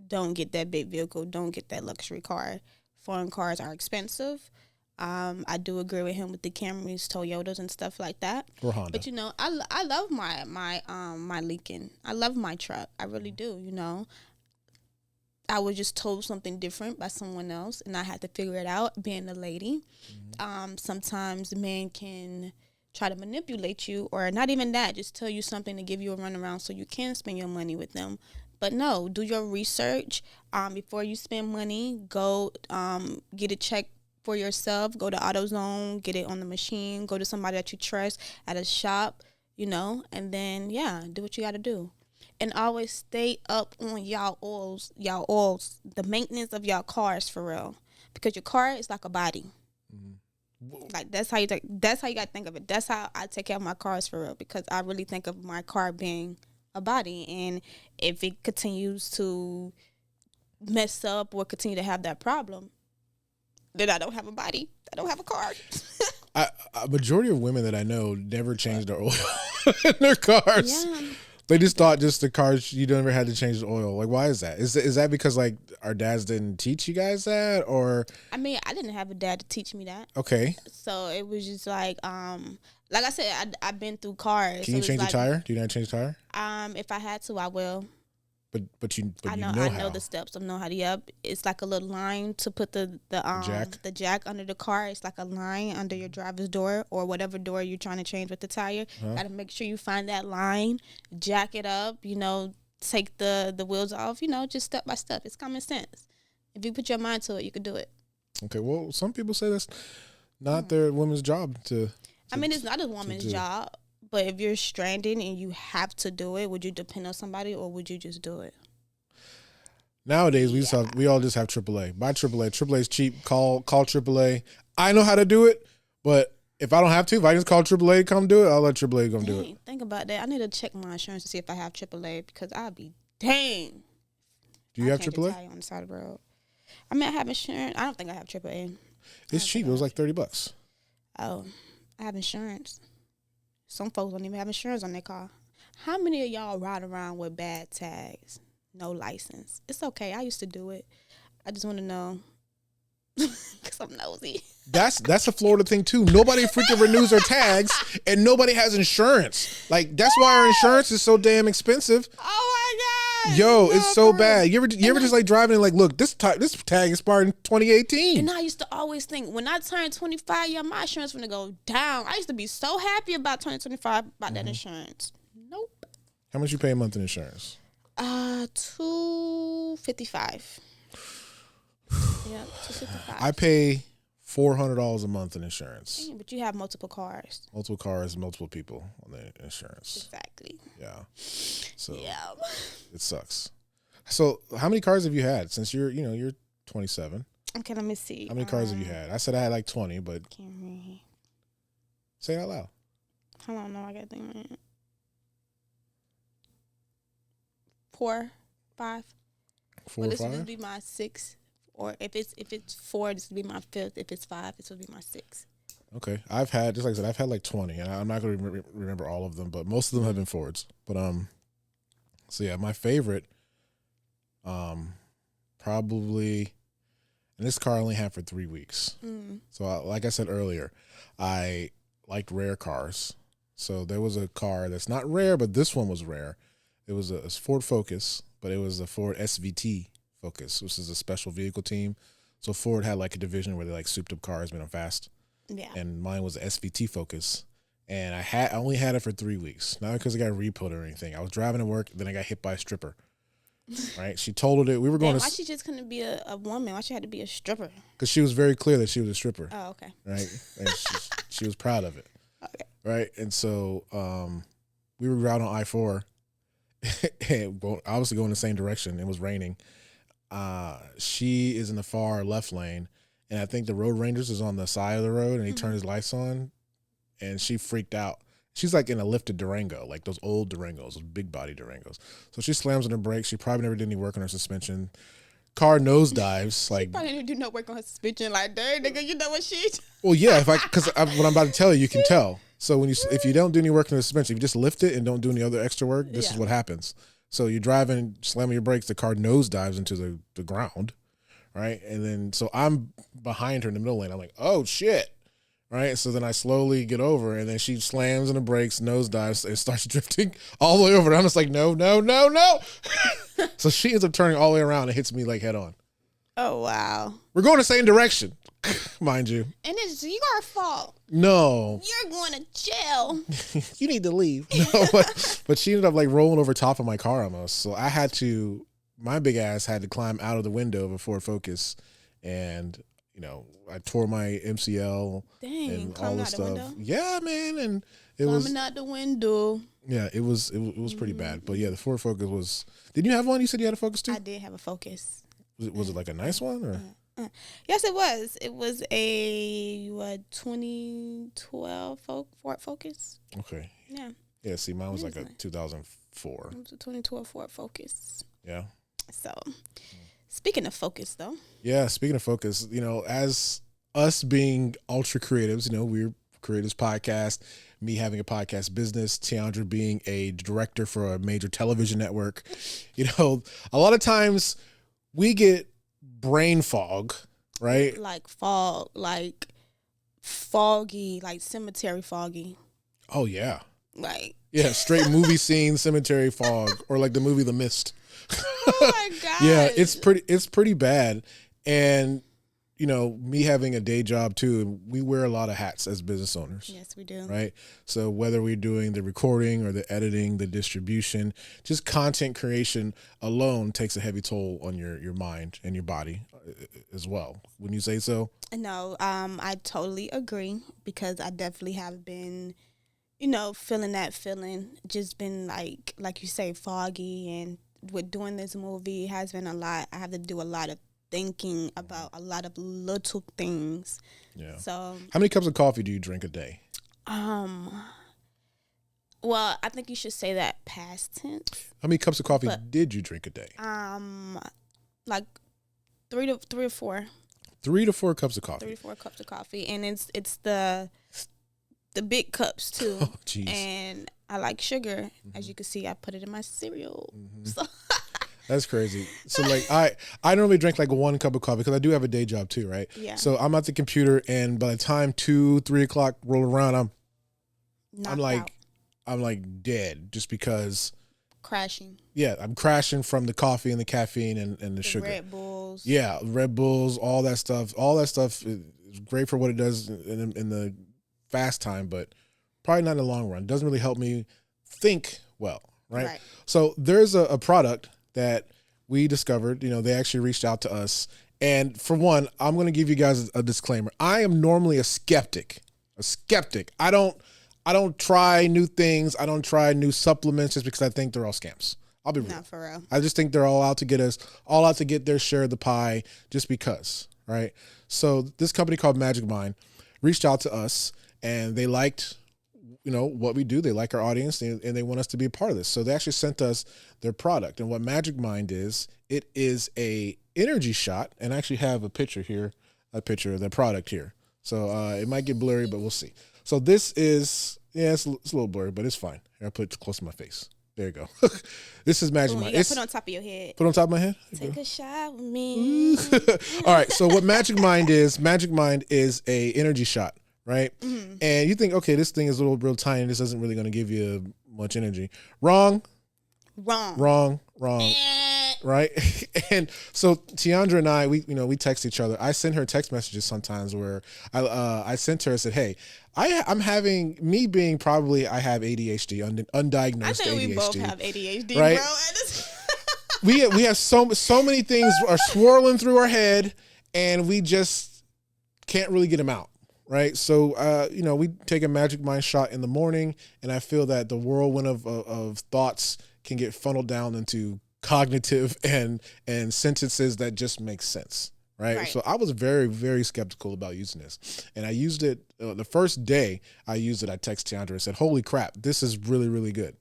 don't get that big vehicle. Don't get that luxury car. Foreign cars are expensive. I do agree with him with the Camrys, Toyotas, and stuff like that. Or Honda. But I love my Lincoln. I love my truck. I really do. I was just told something different by someone else, and I had to figure it out, being a lady. Sometimes men can try to manipulate you, or not even that, just tell you something to give you a runaround so you can spend your money with them. But no, do your research. Before you spend money, go get it checked for yourself. Go to AutoZone, get it on the machine, go to somebody that you trust at a shop, and then, do what you got to do. And always stay up on y'all oils, the maintenance of y'all cars for real. Because your car is like a body. Like that's how you got to think of it. That's how I take care of my cars for real. Because I really think of my car being a body. And if it continues to mess up or continue to have that problem, then I don't have a body. I don't have a car. A majority of women that I know never change their oil in their cars. Yeah. They just thought the cars, you never had to change the oil. Like, why is that? Is that because, like, our dads didn't teach you guys that? Or I mean, I didn't have a dad to teach me that. Okay. So it was just like I said, I've been through cars. Can you change the tire? Do you know how to change the tire? If I had to, I will. But you I know the steps. I know how to. Yep, it's like a little line to put the jack under the car. It's like a line under your driver's door or whatever door you're trying to change with the tire. Got to make sure you find that line, jack it up. Take the wheels off. Just step by step. It's common sense. If you put your mind to it, you can do it. Okay. Well, some people say that's not their woman's job to. It's not a woman's job. But if you're stranded and you have to do it, would you depend on somebody or would you just do it? Nowadays, we all just have AAA. Buy AAA. AAA is cheap. Call AAA. I know how to do it, but if I don't have to, if I just call AAA to come do it, I'll let AAA come do it. Think about that. I need to check my insurance to see if I have AAA because I'll be dang. Do you have AAA? On the side of the road. I have insurance. I don't think I have AAA. It's cheap. It was like $30. Oh, I have insurance. Some folks don't even have insurance on their car. How many of y'all ride around with bad tags, no license? It's okay. I used to do it. I just want to know because I'm nosy. That's a Florida thing too. Nobody freaking renews their tags, and nobody has insurance. Like that's why our insurance is so damn expensive. Oh my god! Yo, it's so bad. You ever just like driving and like, look, this tag expired in 2018. And I used to always think when I turned 25, my insurance gonna go down. I used to be so happy about 2025 about that insurance. Nope. How much you pay a month in insurance? $255. Yeah, $255. I pay $400 a month in insurance. Dang, but you have multiple cars. Multiple cars, multiple people on the insurance. Exactly. Yeah. So yeah, it sucks. So how many cars have you had since you're 27? Okay, let me see. How many cars have you had? I said I had like 20, but Camry. Say it out loud. Hold on, no, I gotta think. Man. 4, 5. 4 or 5. This would be my 6. Or if it's 4, this would be my 5th. If it's 5, this would be my 6th. Okay, I've had, just like I said, I've had like 20, and I'm not going to remember all of them, but most of them have been Fords. But so yeah, my favorite, probably, and this car I only had for 3 weeks. So like I said earlier, I liked rare cars. So there was a car that's not rare, but this one was rare. It was a Ford Focus, but it was a Ford SVT Focus, which is a special vehicle team. So Ford had like a division where they like souped up cars, made them fast. Yeah. And mine was an SVT Focus. And I only had it for 3 weeks. Not because I got repoed or anything. I was driving to work, then I got hit by a stripper. Right? She totaled it. We were going why she just couldn't be a woman? Why she had to be a stripper? Because she was very clear that she was a stripper. Oh, okay. Right? And she was proud of it. Okay. Right? And so we were out on I-4. And obviously going the same direction. It was raining. She is in the far left lane, and I think the road rangers is on the side of the road, and he turned his lights on, and she freaked out. She's like in a lifted Durango, like those old Durangos, those big body Durangos. So she slams on her brakes. She probably never did any work on her suspension. Car nosedives. Like, she probably didn't do no work on her suspension. Like, dang, nigga, you know what she? Well, yeah, because what I'm about to tell you can tell. So if you don't do any work on the suspension, if you just lift it and don't do any other extra work, this is what happens. So you're driving, slamming your brakes, the car nosedives into the ground, right? And then, so I'm behind her in the middle lane. I'm like, oh, shit, right? So then I slowly get over, and then she slams on the brakes, nosedives, and starts drifting all the way over. And I'm just like, no. So she ends up turning all the way around and hits me like head on. Oh, wow. We're going the same direction, mind you. And it's your fault. No. You're going to jail. You need to leave. No, but she ended up like rolling over top of my car almost. So my big ass had to climb out of the window of a Ford Focus, and I tore my MCL. Dang, and all this stuff. Window? Yeah, man, and it climbing out the window. Yeah, it was pretty bad. But yeah, the Ford Focus was. Did you have one? You said you had a Focus too. I did have a Focus. Was it like a nice one or? Yes, it was. It was a 2012 Ford Focus. Okay. Yeah. Yeah. See, mine was like a 2004. It was a 2012 Ford Focus. Yeah. So, speaking of Focus, though. Yeah, speaking of Focus, as us being ultra creatives, we're creatives podcast. Me having a podcast business, Teondra being a director for a major television network. A lot of times we get brain fog, right? Like fog, like foggy, like cemetery foggy. Oh yeah. Like, yeah, straight movie scene, cemetery fog, or like the movie The Mist. Oh my god. Yeah, it's pretty bad. And you know, me having a day job too, we wear a lot of hats as business owners. Yes, we do. Right? So whether we're doing the recording or the editing, the distribution, just content creation alone takes a heavy toll on your mind and your body as well. Wouldn't you say so? No, I totally agree, because I definitely have been, you know, feeling that feeling, just been like you say, foggy, and with doing this movie, it has been a lot. I have to do a lot of thinking about a lot of little things. Yeah. So how many cups of coffee do you drink a day? Well, I think you should say that past tense. How many cups of coffee did you drink a day? Like 3 or 4. 3 to 4 cups of coffee. 3 to 4 cups of coffee, and it's the big cups too. Oh, jeez. And I like sugar. As you can see, I put it in my cereal. So. That's crazy. So like I normally drink like 1 cup of coffee because I do have a day job too, right? Yeah. So I'm at the computer, and by the time 2-3 o'clock roll around, I'm like dead, just because crashing. Yeah, I'm crashing from the coffee and the caffeine and the sugar. Red Bulls. Yeah, Red Bulls, all that stuff. All that stuff is great for what it does in the fast time, but probably not in the long run. It doesn't really help me think well, right? So there's a product that we discovered. You know, they actually reached out to us. And for one, I'm going to give you guys a disclaimer. I am normally a skeptic. I don't try new things. I don't try new supplements just because I think they're all scams. I'll be real. Not for real. I just think they're all out to get us, all out to get their share of the pie just because, right? So this company called Magic Mind reached out to us, and they liked, you know, what we do. They like our audience, and they want us to be a part of this. So they actually sent us their product. And what Magic Mind is, it is a energy shot. And I actually have a picture here, a picture of the product here. So it might get blurry, but we'll see. So this is, it's a little blurry, but it's fine. Here, I'll put it close to my face. There you go. This is Magic Mind. You gotta put it on top of your head. Put it on top of my head? Take a shot with me. All right. So what Magic Mind is a energy shot, right? Mm-hmm. And you think, okay, this thing is real tiny. This isn't really going to give you much energy. Wrong. Right? And so Teondra and I, we text each other. I send her text messages sometimes where I sent her and said, hey, I'm having, me being probably, I have ADHD, undiagnosed ADHD. I think we both have ADHD, right? Bro. we have so many things are swirling through our head, and we just can't really get them out. Right. So, we take a Magic Mind shot in the morning, and I feel that the whirlwind of thoughts can get funneled down into cognitive and sentences that just make sense. Right. So I was very, very skeptical about using this, and I used it the first day I used it. I texted Teondra and said, holy crap, this is really, really good.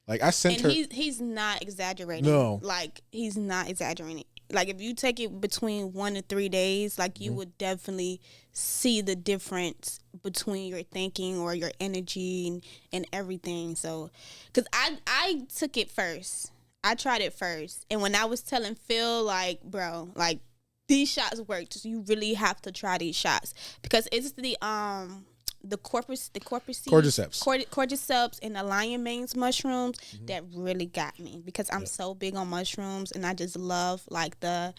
Like I sent her. He's not exaggerating. No. Like he's not exaggerating. Like if you take it between 1 to 3 days, like you would definitely see the difference between your thinking or your energy and everything. So, because I took it first. I tried it first. And when I was telling Phil, like, bro, like these shots worked. So you really have to try these shots, because it's the cordyceps and the lion mane's mushrooms that really got me, because I'm so big on mushrooms, and I just love like the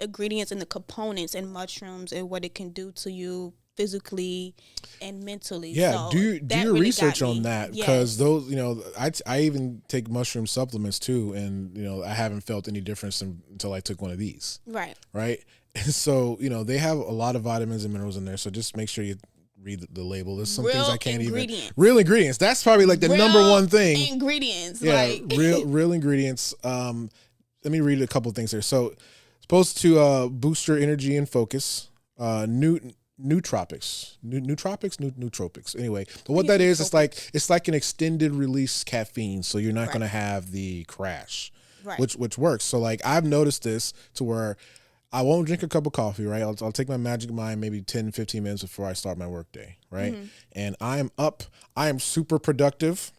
ingredients and the components in mushrooms and what it can do to you physically and mentally. Yeah, so do your really research on that, because those, I even take mushroom supplements too, and I haven't felt any difference until I took one of these. Right. And so, they have a lot of vitamins and minerals in there. So just make sure you read the label. There's some things I can't even. Real ingredients. That's probably like the number one thing. Ingredients. Yeah, like. real ingredients. Let me read a couple of things here. So, supposed to boost your energy and focus. Nootropics. Anyway, but what that is, it's like an extended release caffeine. So you're not going to have the crash, which works. So like I've noticed this to where I won't drink a cup of coffee, right? I'll take my Magic Mind maybe 10, 15 minutes before I start my work day, right? Mm-hmm. And I am super productive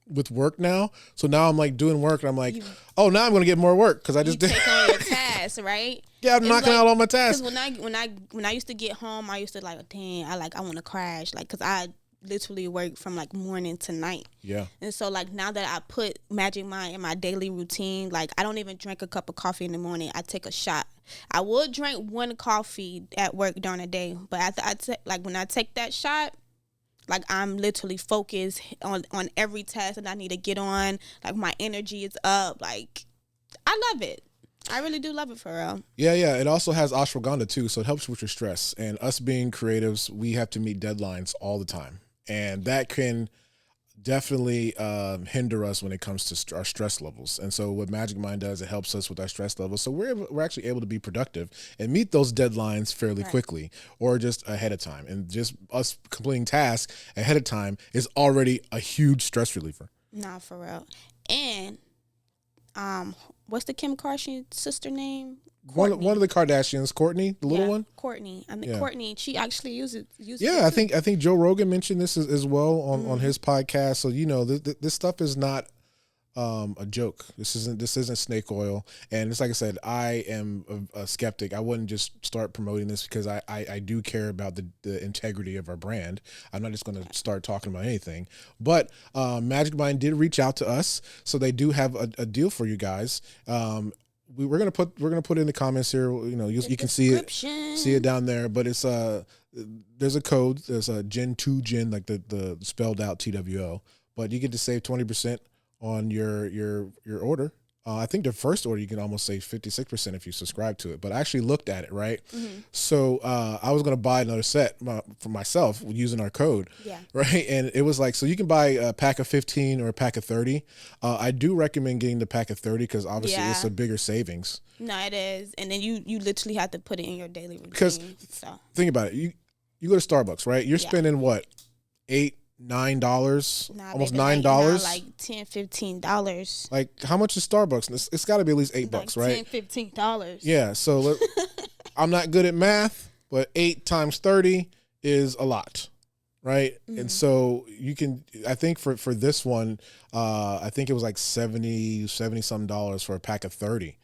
with work now. So now I'm like doing work, and I'm like, now I'm going to get more work because I just did. Take on your tasks, right? Yeah, I'm knocking out all my tasks. Because when I used to get home, I used to like, dang, I want to crash, like, because literally work from like morning to night. Yeah. And so like now that I put Magic Mind in my daily routine, like I don't even drink a cup of coffee in the morning. I take a shot. I will drink one coffee at work during the day, but like when I take that shot, like I'm literally focused on every task that I need to get on. Like my energy is up. Like I love it. I really do love it for real. Yeah. It also has ashwagandha too, so it helps with your stress. And us being creatives, we have to meet deadlines all the time, and that can definitely hinder us when it comes to our stress levels. And so what Magic Mind does, it helps us with our stress levels, so we're actually able to be productive and meet those deadlines fairly quickly, or just ahead of time. And just us completing tasks ahead of time is already a huge stress reliever. Nah, for real. And what's the Kim Kardashian sister name? One of the Kardashians, Kourtney, the little one. Kourtney. Kourtney. She actually uses yeah, I think Joe Rogan mentioned this as well on his podcast. So this stuff is not a joke. This isn't snake oil. And it's like I said, I am a skeptic. I wouldn't just start promoting this because I do care about the integrity of our brand. I'm not just going to start talking about anything. But Magic Mind did reach out to us, so they do have a deal for you guys. We're gonna put it in the comments here. You can see it down there. But it's there's a code. There's a Gen 2 Gen, like the spelled out TWO. But you get to save 20% on your order. I think the first order you can almost save 56% if you subscribe to it. But I actually looked at it, right? Mm-hmm. So I was gonna buy another set for myself using our code, right? And it was like, so you can buy a pack of 15 or a pack of 30. I do recommend getting the pack of 30 because obviously it's a bigger savings. No, it is, and then you literally have to put it in your daily routine. Because think about it, you go to Starbucks, right? You're spending what, $8-9, almost $9, like $10-15. Like how much is Starbucks? It's got to be at least $8, right? $10-15. Yeah, so I'm not good at math, but 8 times 30 is a lot, right? Mm-hmm. And so you can, I think for this one, I think it was like $70 something dollars for a pack of 30.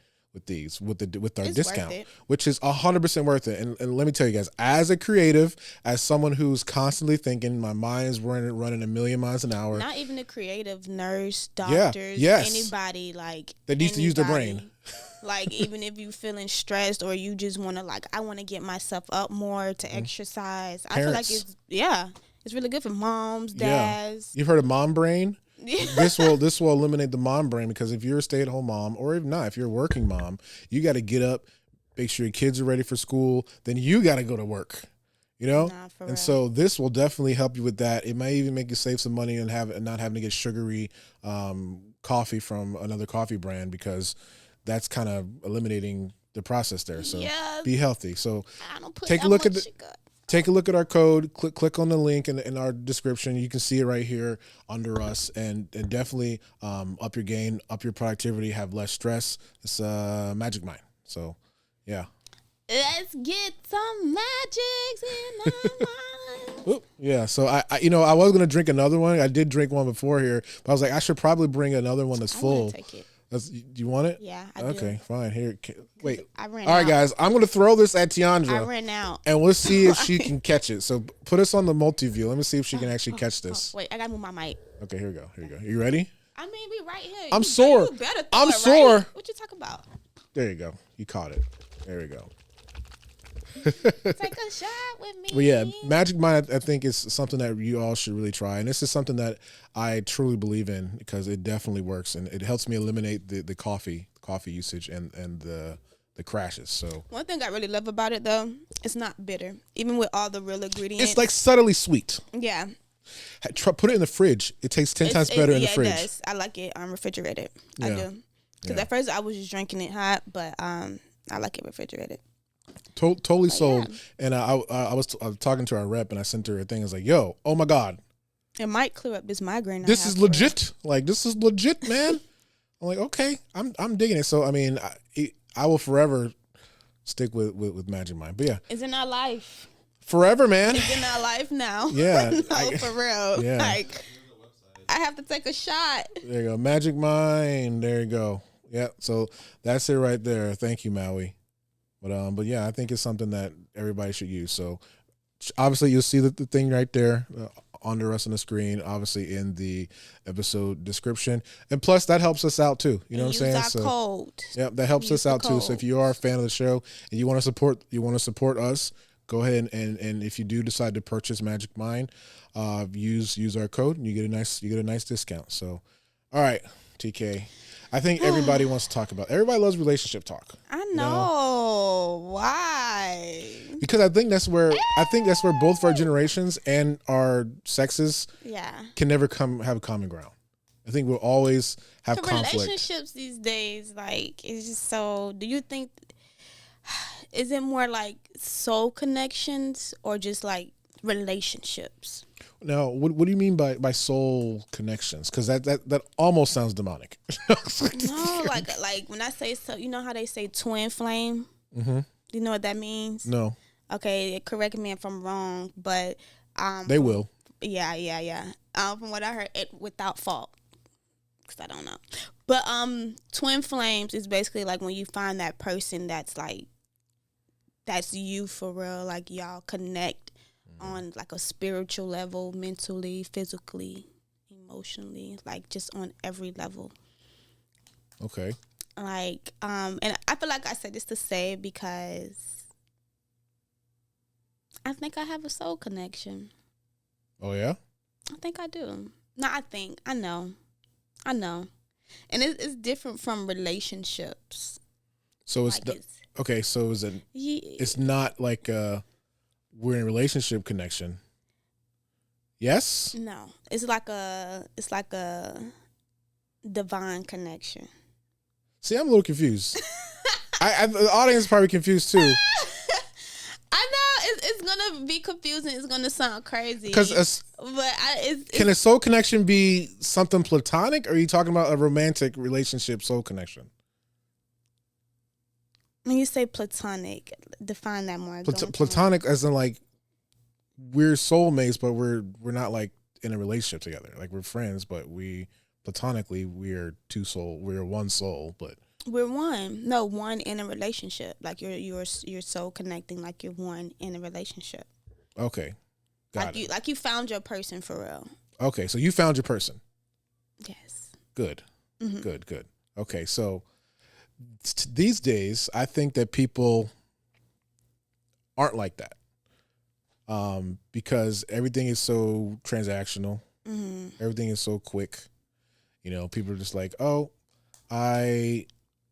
With our discount, which is 100% worth it. And let me tell you guys, as a creative, as someone who's constantly thinking, my mind is running a million miles an hour. Not even a creative, nurse, doctors, anybody like that needs to use their brain. Like even if you feeling stressed or you just want to I want to get myself up more to exercise. Parents. I feel like it's really good for moms, dads. You've heard of mom brain? This will eliminate the mom brain, because if you're a stay-at-home mom, or even not, if you're a working mom, you got to get up, make sure your kids are ready for school, then you got to go to work, and so this will definitely help you with that. It may even make you save some money and not having to get sugary coffee from another coffee brand, because that's kind of eliminating the process there. So be healthy. So take a look at our code. Click on the link in our description. You can see it right here under us, and definitely up your game, up your productivity, have less stress. It's Magic Mind. So, yeah. Let's get some magics in our minds. Oop, yeah. So I was gonna drink another one. I did drink one before here, but I was like, I should probably bring another one that's full. Take it. Do you want it? Yeah, I do. Okay, fine. Here, wait. I ran All right, out. guys. I'm going to throw this at Teondra. I ran out. And we'll see if she can catch it. So put us on the multi-view. Let me see if she can actually catch this. Wait, I got to move my mic. Okay, here we go. You ready? I mean, we right here. I'm sore. I'm sore. Right? What you talking about? There you go. You caught it. There we go. Take a shot with me. Well, yeah, Magic Mind, I think, is something that you all should really try. And this is something that I truly believe in, because it definitely works, and it helps me eliminate the coffee usage and the crashes. So one thing I really love about it, though, it's not bitter, even with all the real ingredients. It's like subtly sweet. Yeah. Put it in the fridge. It tastes 10 times better in the fridge. Yeah, it does. I like it refrigerated. Yeah. I do. Because at first I was just drinking it hot, but I like it refrigerated. Totally sold. Yeah. And I was talking to our rep, and I sent her a thing. I was like, yo, oh my God. It might clear up this migraine. This is legit. Like, this is legit, man. I'm like, okay, I'm digging it. So, I mean, I will forever stick with Magic Mind. But yeah. It's in our life. Forever, man. It's in our life now. Yeah. No, for real. Yeah. Like, I have to take a shot. There you go. Magic Mind. There you go. Yeah. So that's it right there. Thank you, Maui. But yeah, I think it's something that everybody should use. So obviously you'll see the thing right there on the rest of the screen, obviously in the episode description. And plus, that helps us out too. You know what I'm saying? Use our code. Yeah, that helps us out too. So if you are a fan of the show and you want to support us, go ahead and if you do decide to purchase Magic Mind, use our code and you get a nice discount. So, all right, TK. I think everybody wants to talk about. Everybody loves relationship talk. I know. Why? Because I think that's where both of our generations and our sexes can never have a common ground. I think we'll always have conflict. Relationships these days, like, it's just so. Do you think? Is it more like soul connections or just like relationships? Now, what do you mean by soul connections? Because that almost sounds demonic. No, like when I say so, you know how they say twin flame? Mm-hmm. Do you know what that means? No. Okay, correct me if I'm wrong, but they will. Yeah. From what I heard, it without fault, because I don't know. But twin flames is basically like when you find that person that's you for real, like y'all connect on like a spiritual level, mentally, physically, emotionally, like just on every level. Okay. Like, and I feel like I said this to say because I think I have a soul connection. Oh yeah? I think I do. No, I know. And it's different from relationships. So it's, like okay, so it's not like we're in a relationship connection. Yes? No. It's like a divine connection. See, I'm a little confused. The audience is probably confused too. I know it's gonna be confusing. It's gonna sound crazy. Can a soul connection be something platonic, or are you talking about a romantic relationship soul connection? When you say platonic, define that more. Platonic, as in like we're soulmates, but we're not like in a relationship together. Like we're friends, but platonically we're one soul, but we're one. No, one in a relationship. Like you're soul connecting. Like you're one in a relationship. Okay, got it. Like you found your person for real. Okay, so you found your person. Yes. Good. Mm-hmm. Good. Okay, so these days, I think that people aren't like that, because everything is so transactional. Mm-hmm. Everything is so quick. You know, people are just like, "Oh, I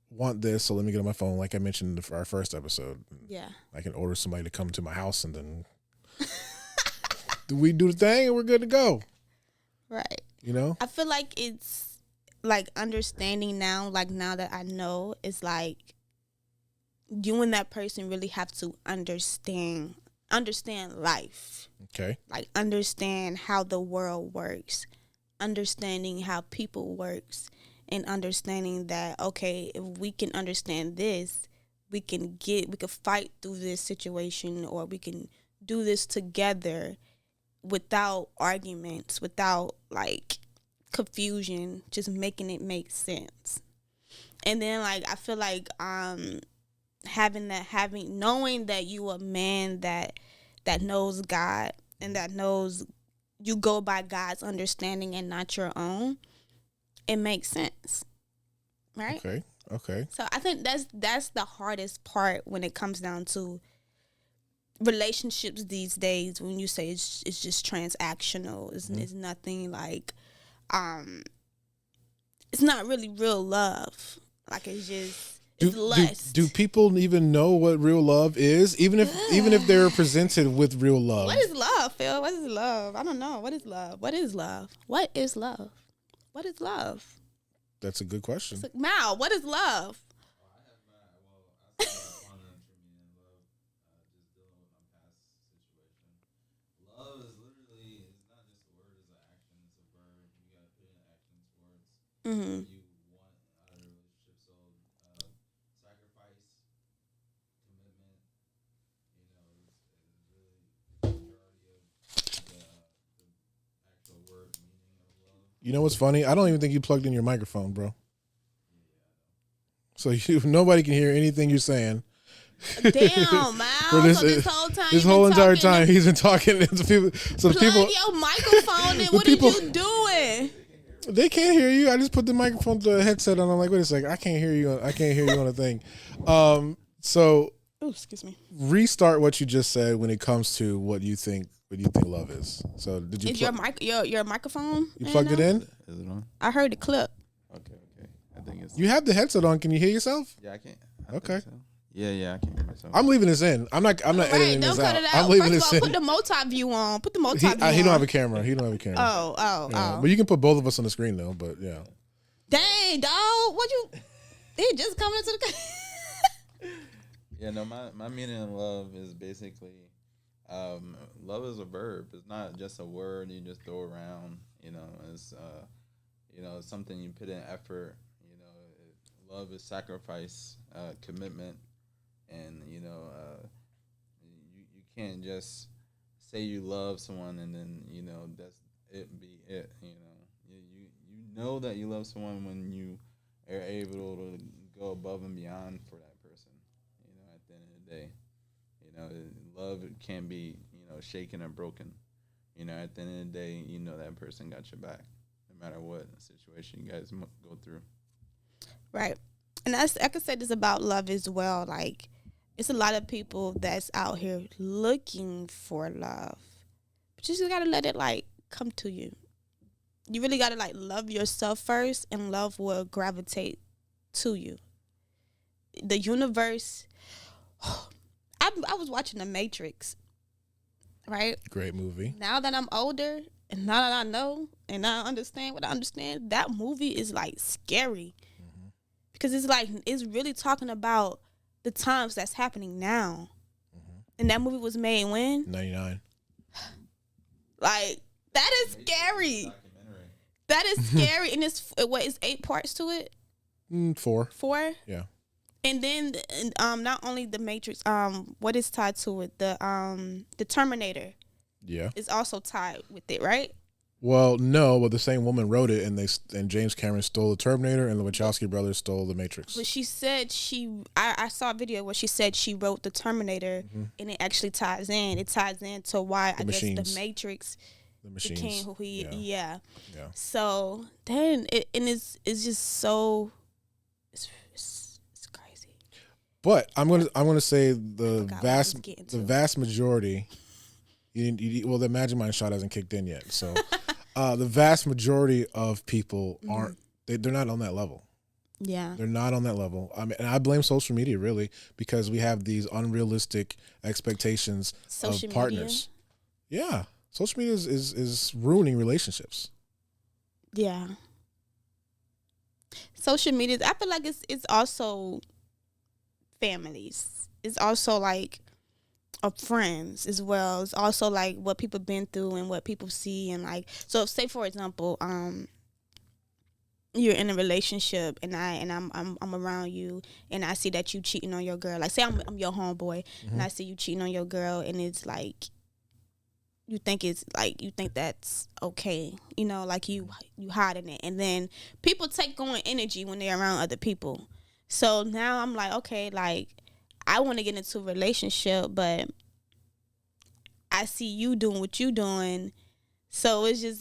want this, so let me get on my phone." Like I mentioned in our first episode. Yeah, I can order somebody to come to my house, and then we do the thing, and we're good to go. Right. You know, I feel like it's. Like understanding now, like now that I know, it's like you and that person really have to understand life. Okay. Like understand how the world works, understanding how people works, and understanding that, okay, if we can understand this, we can fight through this situation, or we can do this together without arguments, without like confusion, just making it make sense. And then like I feel like knowing that you a man that knows God and that knows you go by God's understanding and not your own, it makes sense. Right? Okay. So I think that's the hardest part when it comes down to relationships these days, when you say it's just transactional. It's nothing like it's not really real love. Like it's lust. Do people even know what real love is? Even if they're presented with real love. What is love, Phil? What is love? I don't know. What is love? What is love? What is love? What is love? That's a good question. Mal, what is love? Mm-hmm. You want out of a relationship, so sacrifice, commitment, is really the majority of the actual word meaning of love. You know what's funny? I don't even think you plugged in your microphone, bro. So nobody can hear anything you're saying. Damn, Miles. This whole entire time he's been talking to people. So plug people, your microphone in. What are you doing? They can't hear you. I just put the microphone to the headset on. I'm like, wait a second. I can't hear you. I can't hear you on a thing. So, excuse me. Restart what you just said when it comes to what you think love is. So, did you? Is your microphone? You plugged it in? Is it on? I heard the clip. Okay. I think it's. You have the headset on. Can you hear yourself? Yeah, I can. Okay. So. Yeah, I can hear myself. I'm leaving this in. I'm not editing don't this cut out. it out. I'm leaving First this of all, in. put the multi-view on. Put the multi-view on. He don't have a camera. Oh. But you can put both of us on the screen though. But yeah. Dang, dog. What you? They just coming into the. Yeah, no. My meaning of love is basically, love is a verb. It's not just a word you just throw around. It's it's something you put in effort. Love is sacrifice, commitment, and you can't just say you love someone and then that's it. Be it. You know that you love someone when you are able to go above and beyond for that person. At the end of the day, love can be shaken or broken. At the end of the day, that person got your back, no matter what situation you guys go through. Right. And I could say this about love as well. Like, it's a lot of people that's out here looking for love. But you just got to let it, come to you. You really got to, love yourself first, and love will gravitate to you. The universe. I was watching The Matrix, right? Great movie. Now that I'm older, and now that I know, and I understand what I understand, that movie is, scary. Because it's really talking about the times that's happening now. Mm-hmm. And that movie was made when? 99. That is scary. That is scary. And it's 8 parts to it? 4. 4? Yeah. And then not only The Matrix, what is tied to it? The Terminator. Yeah. Is also tied with it, right? Well, no, but the same woman wrote it, and James Cameron stole the Terminator, and the Wachowski brothers stole the Matrix. But she said I saw a video where she said she wrote the Terminator, and it actually ties in. It ties in to why I guess the Matrix became who he. Yeah. So then it's just so it's crazy. But I'm gonna say the vast majority. Well, the Magic Mind shot hasn't kicked in yet, so the vast majority of people aren't. They're not on that level. Yeah, they're not on that level. I mean, and I blame social media really because we have these unrealistic expectations of partners. Yeah, social media is ruining relationships. Yeah, social media. I feel like it's also families. It's also of friends as well. It's also what people been through and what people see, and so say for example, you're in a relationship and I'm around you and I see that you cheating on your girl. Say I'm your homeboy and I see you cheating on your girl, and it's you think that's okay, you hiding it, and then people take on energy when they're around other people. So now I'm okay, I want to get into a relationship, but I see you doing what you doing. So it's just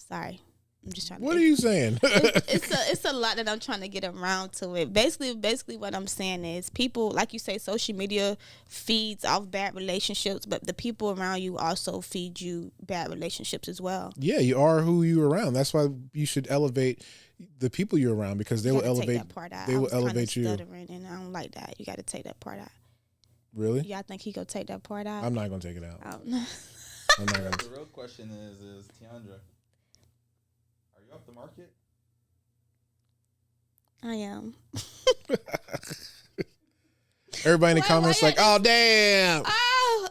sorry. I'm just trying to. What are you saying? It's a lot that I'm trying to get around to it. Basically what I'm saying is people, like you say, social media feeds off bad relationships, but the people around you also feed you bad relationships as well. Yeah, you are who you're around. That's why you should elevate the people you're around, because they will elevate. Take that part out. They will elevate you. And I don't like that. You got to take that part out. Really? Yeah, I think he gonna take that part out. I'm not gonna take it out. Oh, no. I'm not gonna. The real question is Teondra, are you off the market? I am. Everybody in the comments oh damn.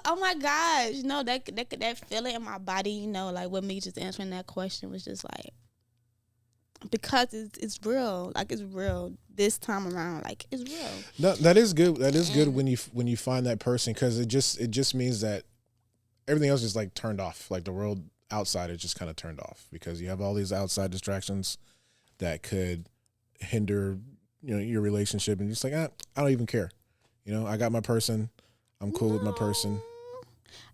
Oh my gosh! No, that feeling in my body, with me just answering that question was just because it's real. It's real this time around. It's real. No, that is good. That is good when you find that person, because it just means that everything else is turned off. The world outside is just kind of turned off, because you have all these outside distractions that could hinder your relationship and you're just like, I don't even care. I got my person. I'm cool with my person.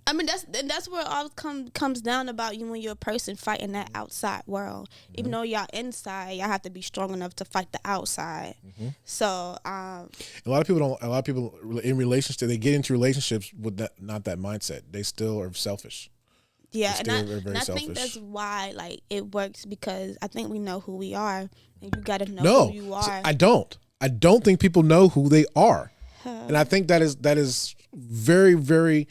I mean, that's where it all comes down about you and your person fighting that outside world. Mm-hmm. Even though y'all inside, y'all have to be strong enough to fight the outside. Mm-hmm. So, a lot of people in relationships, they get into relationships with not that mindset. They still are selfish. Yeah, and I think that's why it works, because I think we know who we are, and you got to know who you are. I don't think people know who they are, and I think that is very, very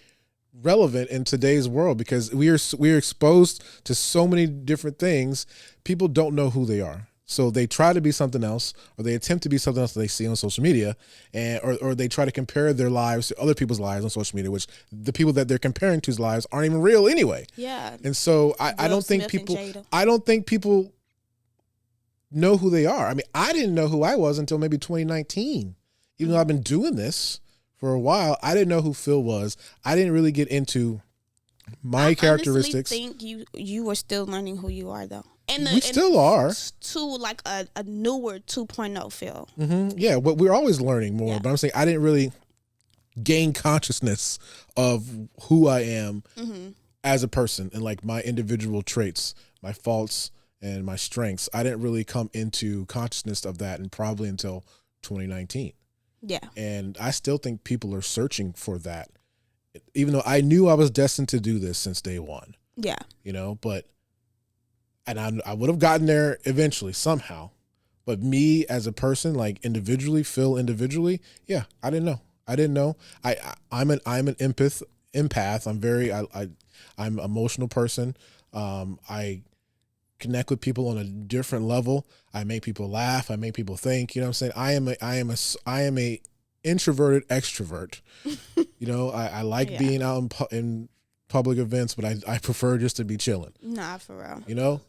relevant in today's world, because we are exposed to so many different things. People don't know who they are, so they try to be something else, or they attempt to be something else that they see on social media, and or they try to compare their lives to other people's lives on social media, which the people that they're comparing to's lives aren't even real anyway. Yeah. And so I don't think people know who they are. I mean, I didn't know who I was until maybe 2019. Even though I've been doing this for a while, I didn't know who Phil was. I didn't really get into my characteristics. I honestly think you were still learning who you are, though. We still are. To like a newer 2.0 Phil. Mm-hmm. Yeah, but we're always learning more. Yeah. But I'm saying I didn't really gain consciousness of who I am as a person, and like my individual traits, my faults, and my strengths. I didn't really come into consciousness of that, and probably until 2019. Yeah. And I still think people are searching for that, even though I knew I was destined to do this since day one. Yeah. But I would have gotten there eventually somehow. But me as a person, like individually, Phil individually, yeah, I didn't know. I'm an empath. I'm an emotional person. I connect with people on a different level. I make people laugh. I make people think. You know what I'm saying? I am a introverted extrovert. I like being out in public events, but I prefer just to be chilling. Nah, for real.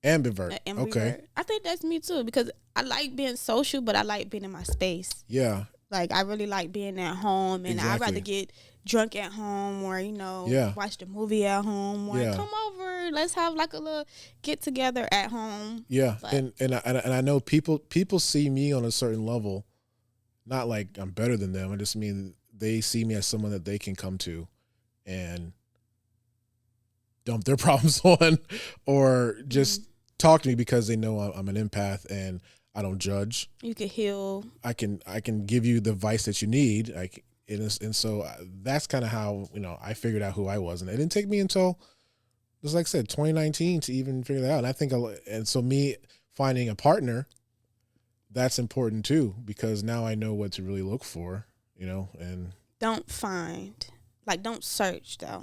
Ambivert. Okay. I think that's me too, because I like being social, but I like being in my space. Yeah. Like, I really like being at home, and I'd rather get drunk at home, or watch the movie at home, or come over, let's have like a little get together at home. Yeah. But, and I know people see me on a certain level, not like I'm better than them. I just mean they see me as someone that they can come to and dump their problems on, or just talk to me, because they know I'm an empath and I don't judge. You can heal. I can give you the advice that you need. And so that's kind of how I figured out who I was, and it didn't take me until, just like I said, 2019 to even figure that out. And I think, and so me finding a partner, that's important too, because now I know what to really look for. And don't search though.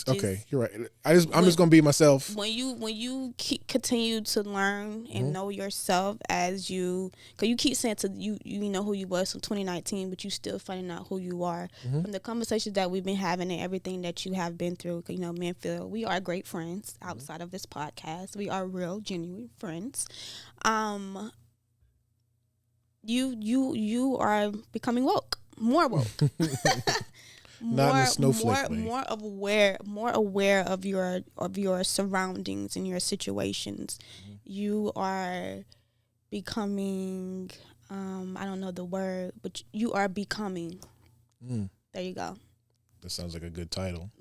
Okay, you're right. I'm just gonna be myself. When you continue to learn and know yourself as you, because you keep saying you know who you was from 2019, but you still finding out who you are from the conversations that we've been having and everything that you have been through. Me and Phil, we are great friends outside of this podcast. We are real, genuine friends. You are becoming woke, more woke. Not in a snowflake way. More aware of your surroundings and your situations. You are becoming, I don't know the word, but you are becoming. There you go. That sounds like a good title.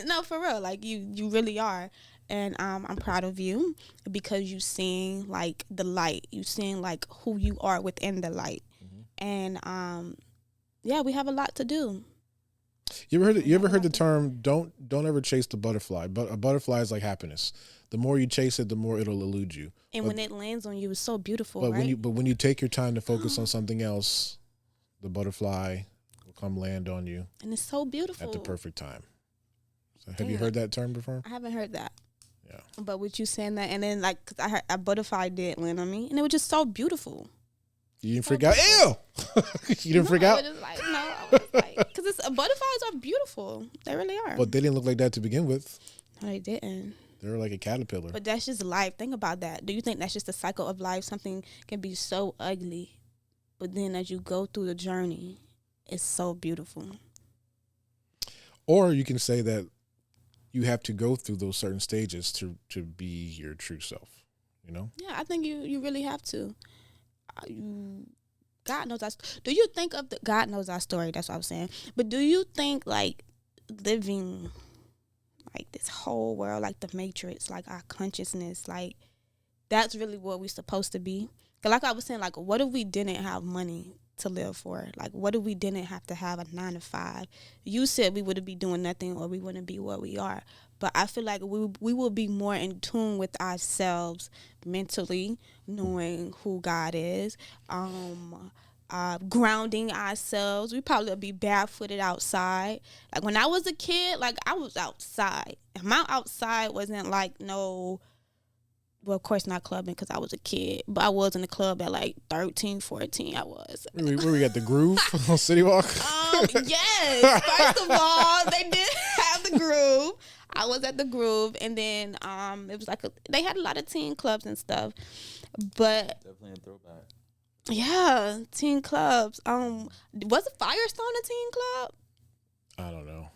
No, for real. You really are. And I'm proud of you, because you seeing the light. You seeing who you are within the light. And we have a lot to do. You ever heard the term don't ever chase the butterfly? But a butterfly is like happiness. The more you chase it, the more it'll elude you. And when it lands on you, it's so beautiful. But right? when you take your time to focus on something else, the butterfly will come land on you. And it's so beautiful at the perfect time. So have you heard that term before? I haven't heard that. Yeah. But with you saying that, and then cause I heard a butterfly did land on me, and it was just so beautiful. You didn't freak out? Ew! You didn't freak out? I was because butterflies are beautiful. They really are. But they didn't look like that to begin with. No, they didn't. They were like a caterpillar. But that's just life. Think about that. Do you think that's just the cycle of life? Something can be so ugly, but then as you go through the journey, it's so beautiful. Or you can say that you have to go through those certain stages to be your true self, Yeah, I think you really have to. God knows us. Do you think of God knows our story? That's what I was saying. But do you think like living like this whole world, like the Matrix, like our consciousness, like that's really what we're supposed to be? Cause like I was saying, like what if we didn't have money to live for? Like what if we didn't have to have a 9 to 5? You said we wouldn't be doing nothing, or we wouldn't be what we are. But I feel like we will be more in tune with ourselves mentally, knowing who God is, grounding ourselves. We probably would be barefooted outside. Like when I was a kid, like I was outside. And my outside wasn't like no, well, of course not clubbing because I was a kid, but I was in the club at like 13, 14. I was. Where we at the Groove on City Walk? Yes. First of all, they did have the Groove. I was at the Groove, and then it was like they had a lot of teen clubs and stuff, but definitely a throwback. Yeah, teen clubs. Was Firestone a teen club? I don't know.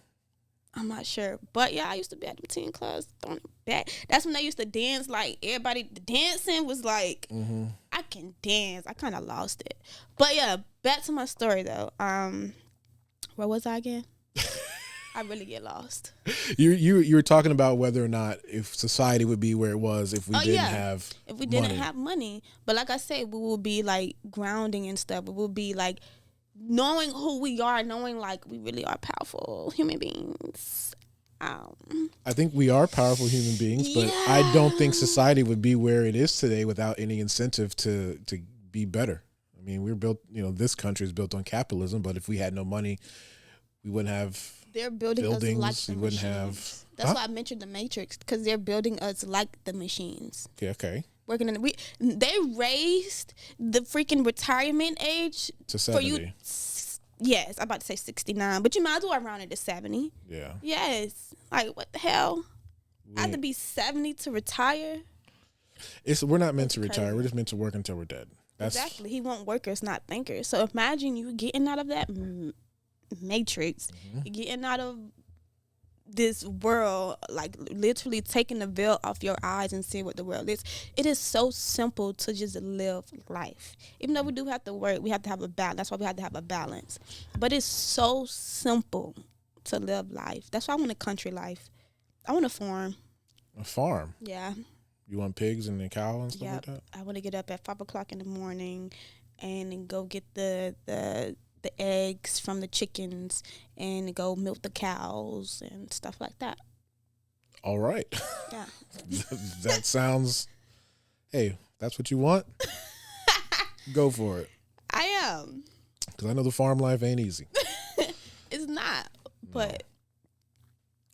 I'm not sure, but yeah, I used to be at the teen clubs throwing it back. That's when they used to dance. Like everybody, the dancing was like, I can dance. I kind of lost it, but yeah, back to my story though. Where was I again? I really get lost. You were talking about whether or not if society would be where it was if we didn't have money. But like I said, we will be like grounding and stuff. We will be like knowing who we are, knowing like we really are powerful human beings. I think we are powerful human beings, but I don't think society would be where it is today without any incentive to be better. I mean, we're built, this country is built on capitalism, but if we had no money, we wouldn't have they're building buildings, us like the machines. That's why I mentioned the Matrix, because they're building us like the machines. Yeah, okay. Working in they raised the freaking retirement age to 70. For you. Yes, I'm about to say 69, but you might as well round it to 70. Yeah. Yes. Like what the hell? I have to be 70 to retire. We're not meant to retire. We're just meant to work until we're dead. Exactly. He want workers, not thinkers. So imagine you getting out of that Matrix, getting out of this world, like literally taking the veil off your eyes and seeing what the world is. It is so simple to just live life. Even though we do have to work, we have to have a balance. That's why we have to have a balance. But it's so simple to live life. That's why I want a country life. I want a farm. A farm? Yeah. You want pigs and a cow and stuff like that? I want to get up at 5 o'clock in the morning and go get the eggs from the chickens and go milk the cows and stuff like that. All right. Yeah. That sounds, hey, that's what you want? Go for it. I am. Because I know the farm life ain't easy. It's not, but.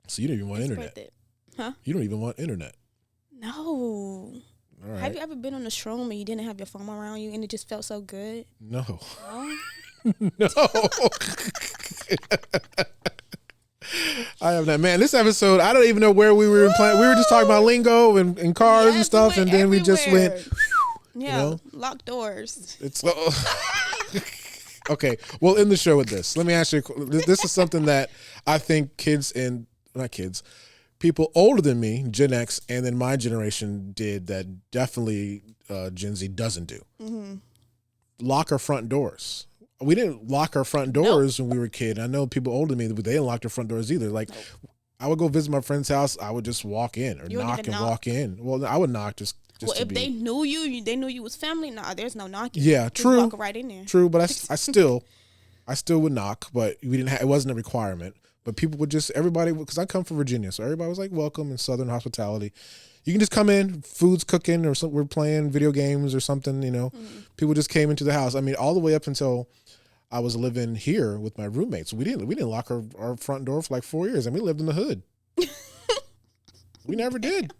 So you don't even want internet. Huh? You don't even want internet. No. All right. Have you ever been on a shroom and you didn't have your phone around you and it just felt so good? No. No? I have that. Man, this episode, I don't even know where we were playing. We were just talking about lingo and cars and stuff, and then we just went. Yeah, locked doors. It's okay. We'll end the show with this. Let me ask you. This is something that I think people older than me, Gen X, and then my generation did that definitely Gen Z doesn't do. Mm-hmm. Lock our front doors. We didn't lock our front doors when we were a kid. I know people older than me, but they didn't lock their front doors either. Like, I would go visit my friend's house. I would just walk in or knock and walk in. Well, I would knock just if they knew you, they knew you was family. No, there's no knocking. Yeah, true. Walk right in there. True, but I still would knock, but we didn't. It wasn't a requirement. But people would everybody, because I come from Virginia, so everybody was like welcome in Southern hospitality. You can just come in, food's cooking, or we're playing video games or something. People just came into the house. I mean, all the way up until I was living here with my roommates. We didn't lock our front door for like 4 years, and we lived in the hood. We never did.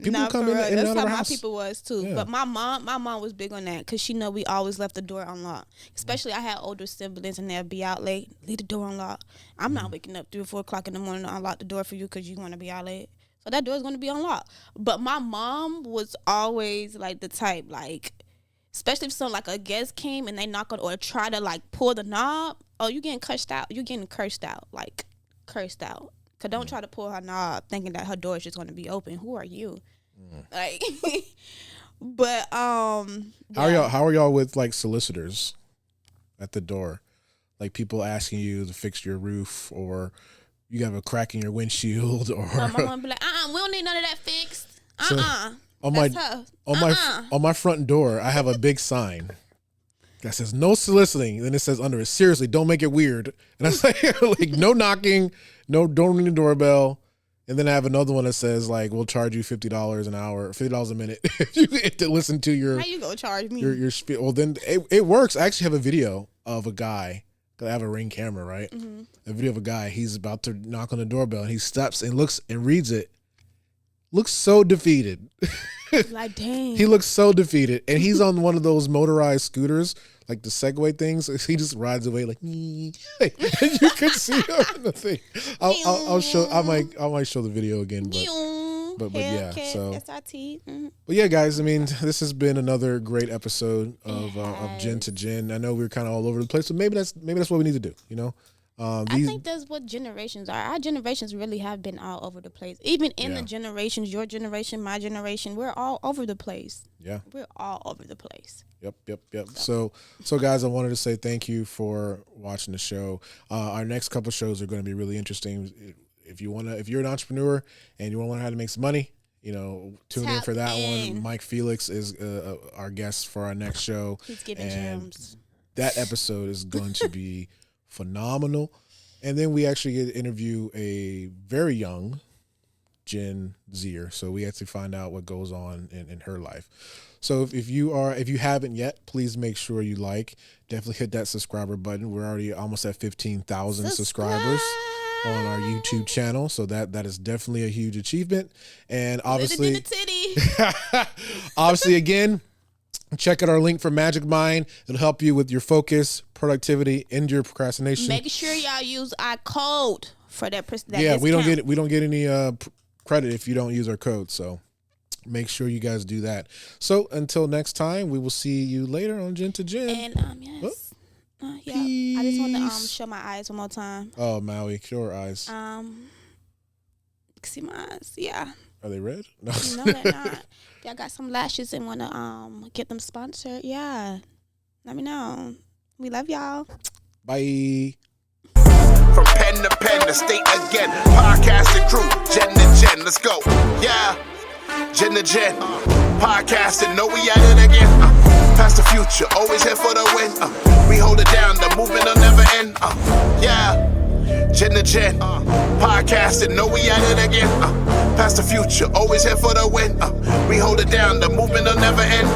People come in and out of our house. That's how my people was too. Yeah. But my mom was big on that because she know we always left the door unlocked. Especially I had older siblings and they'd be out late. Leave the door unlocked. I'm not waking up 3 or 4 o'clock in the morning to unlock the door for you because you want to be out late. So that door's going to be unlocked. But my mom was always like the type, like, especially if something like a guest came and they knock on or try to like pull the knob. Oh, you getting cursed out. You getting cursed out. Like, cursed out. Because don't try to pull her knob thinking that her door is just going to be open. Who are you? Like, But how are y'all with like solicitors at the door? Like people asking you to fix your roof, or you have a crack in your windshield, or my mom be like, we don't need none of that fixed. On my front door, I have a big sign that says no soliciting. Then it says under it, seriously, don't make it weird. And I say like no knocking, don't ring the doorbell. And then I have another one that says like we'll charge you $50 an hour, $50 a minute if you get to listen to your. How you gonna charge me? Your spiel. Well, then it works. I actually have a video of a guy. Cause I have a Ring camera, right? Mm-hmm. A video of a guy. He's about to knock on the doorbell, and he stops and looks and reads it. Looks so defeated. Like, dang. He looks so defeated. And he's on one of those motorized scooters, like the Segway things. He just rides away like, and you can see him in the thing. I'll show. I might show the video again, but yeah. So, but yeah, guys. I mean, this has been another great episode of Gen to Gen. I know we were kind of all over the place, but maybe that's what we need to do. You know. I think that's what generations are. Our generations really have been all over the place. Even in the generations, your generation, my generation, we're all over the place. Yeah. We're all over the place. Yep. So guys, I wanted to say thank you for watching the show. Our next couple shows are going to be really interesting. If you're an entrepreneur and you want to learn how to make some money, you know, tune in for that one. Mike Felix is our guest for our next show. He's giving gems. That episode is going to be phenomenal. And then we actually get to interview a very young Gen Zer. So we actually find out what goes on in her life. So if you haven't yet, please make sure you definitely hit that subscriber button. We're already almost at 15,000 subscribers on our YouTube channel. So that is definitely a huge achievement. And obviously, obviously again, check out our link for Magic Mind. It'll help you with your focus, productivity, and your procrastination. Make sure y'all use our code for that. Yeah, we don't get any credit if you don't use our code. So make sure you guys do that. So until next time, we will see you later on Gen to Gen. And yes, yeah. I just want to show my eyes one more time. Oh, Maui, show her eyes. See my eyes. Yeah. Are they red? No, they're not. Y'all got some lashes and want to get them sponsored? Yeah. Let me know. We love y'all. Bye. From pen to pen, the state again. Podcasting crew, Gen to Gen. Let's go. Yeah. Gen to Gen. Podcasting, know we at it again. Past the future, always here for the win. We hold it down, the movement will never end. Yeah. Gen to Gen. Podcasting, know we at it again. Past the future, always here for the win. We hold it down, the movement will never end.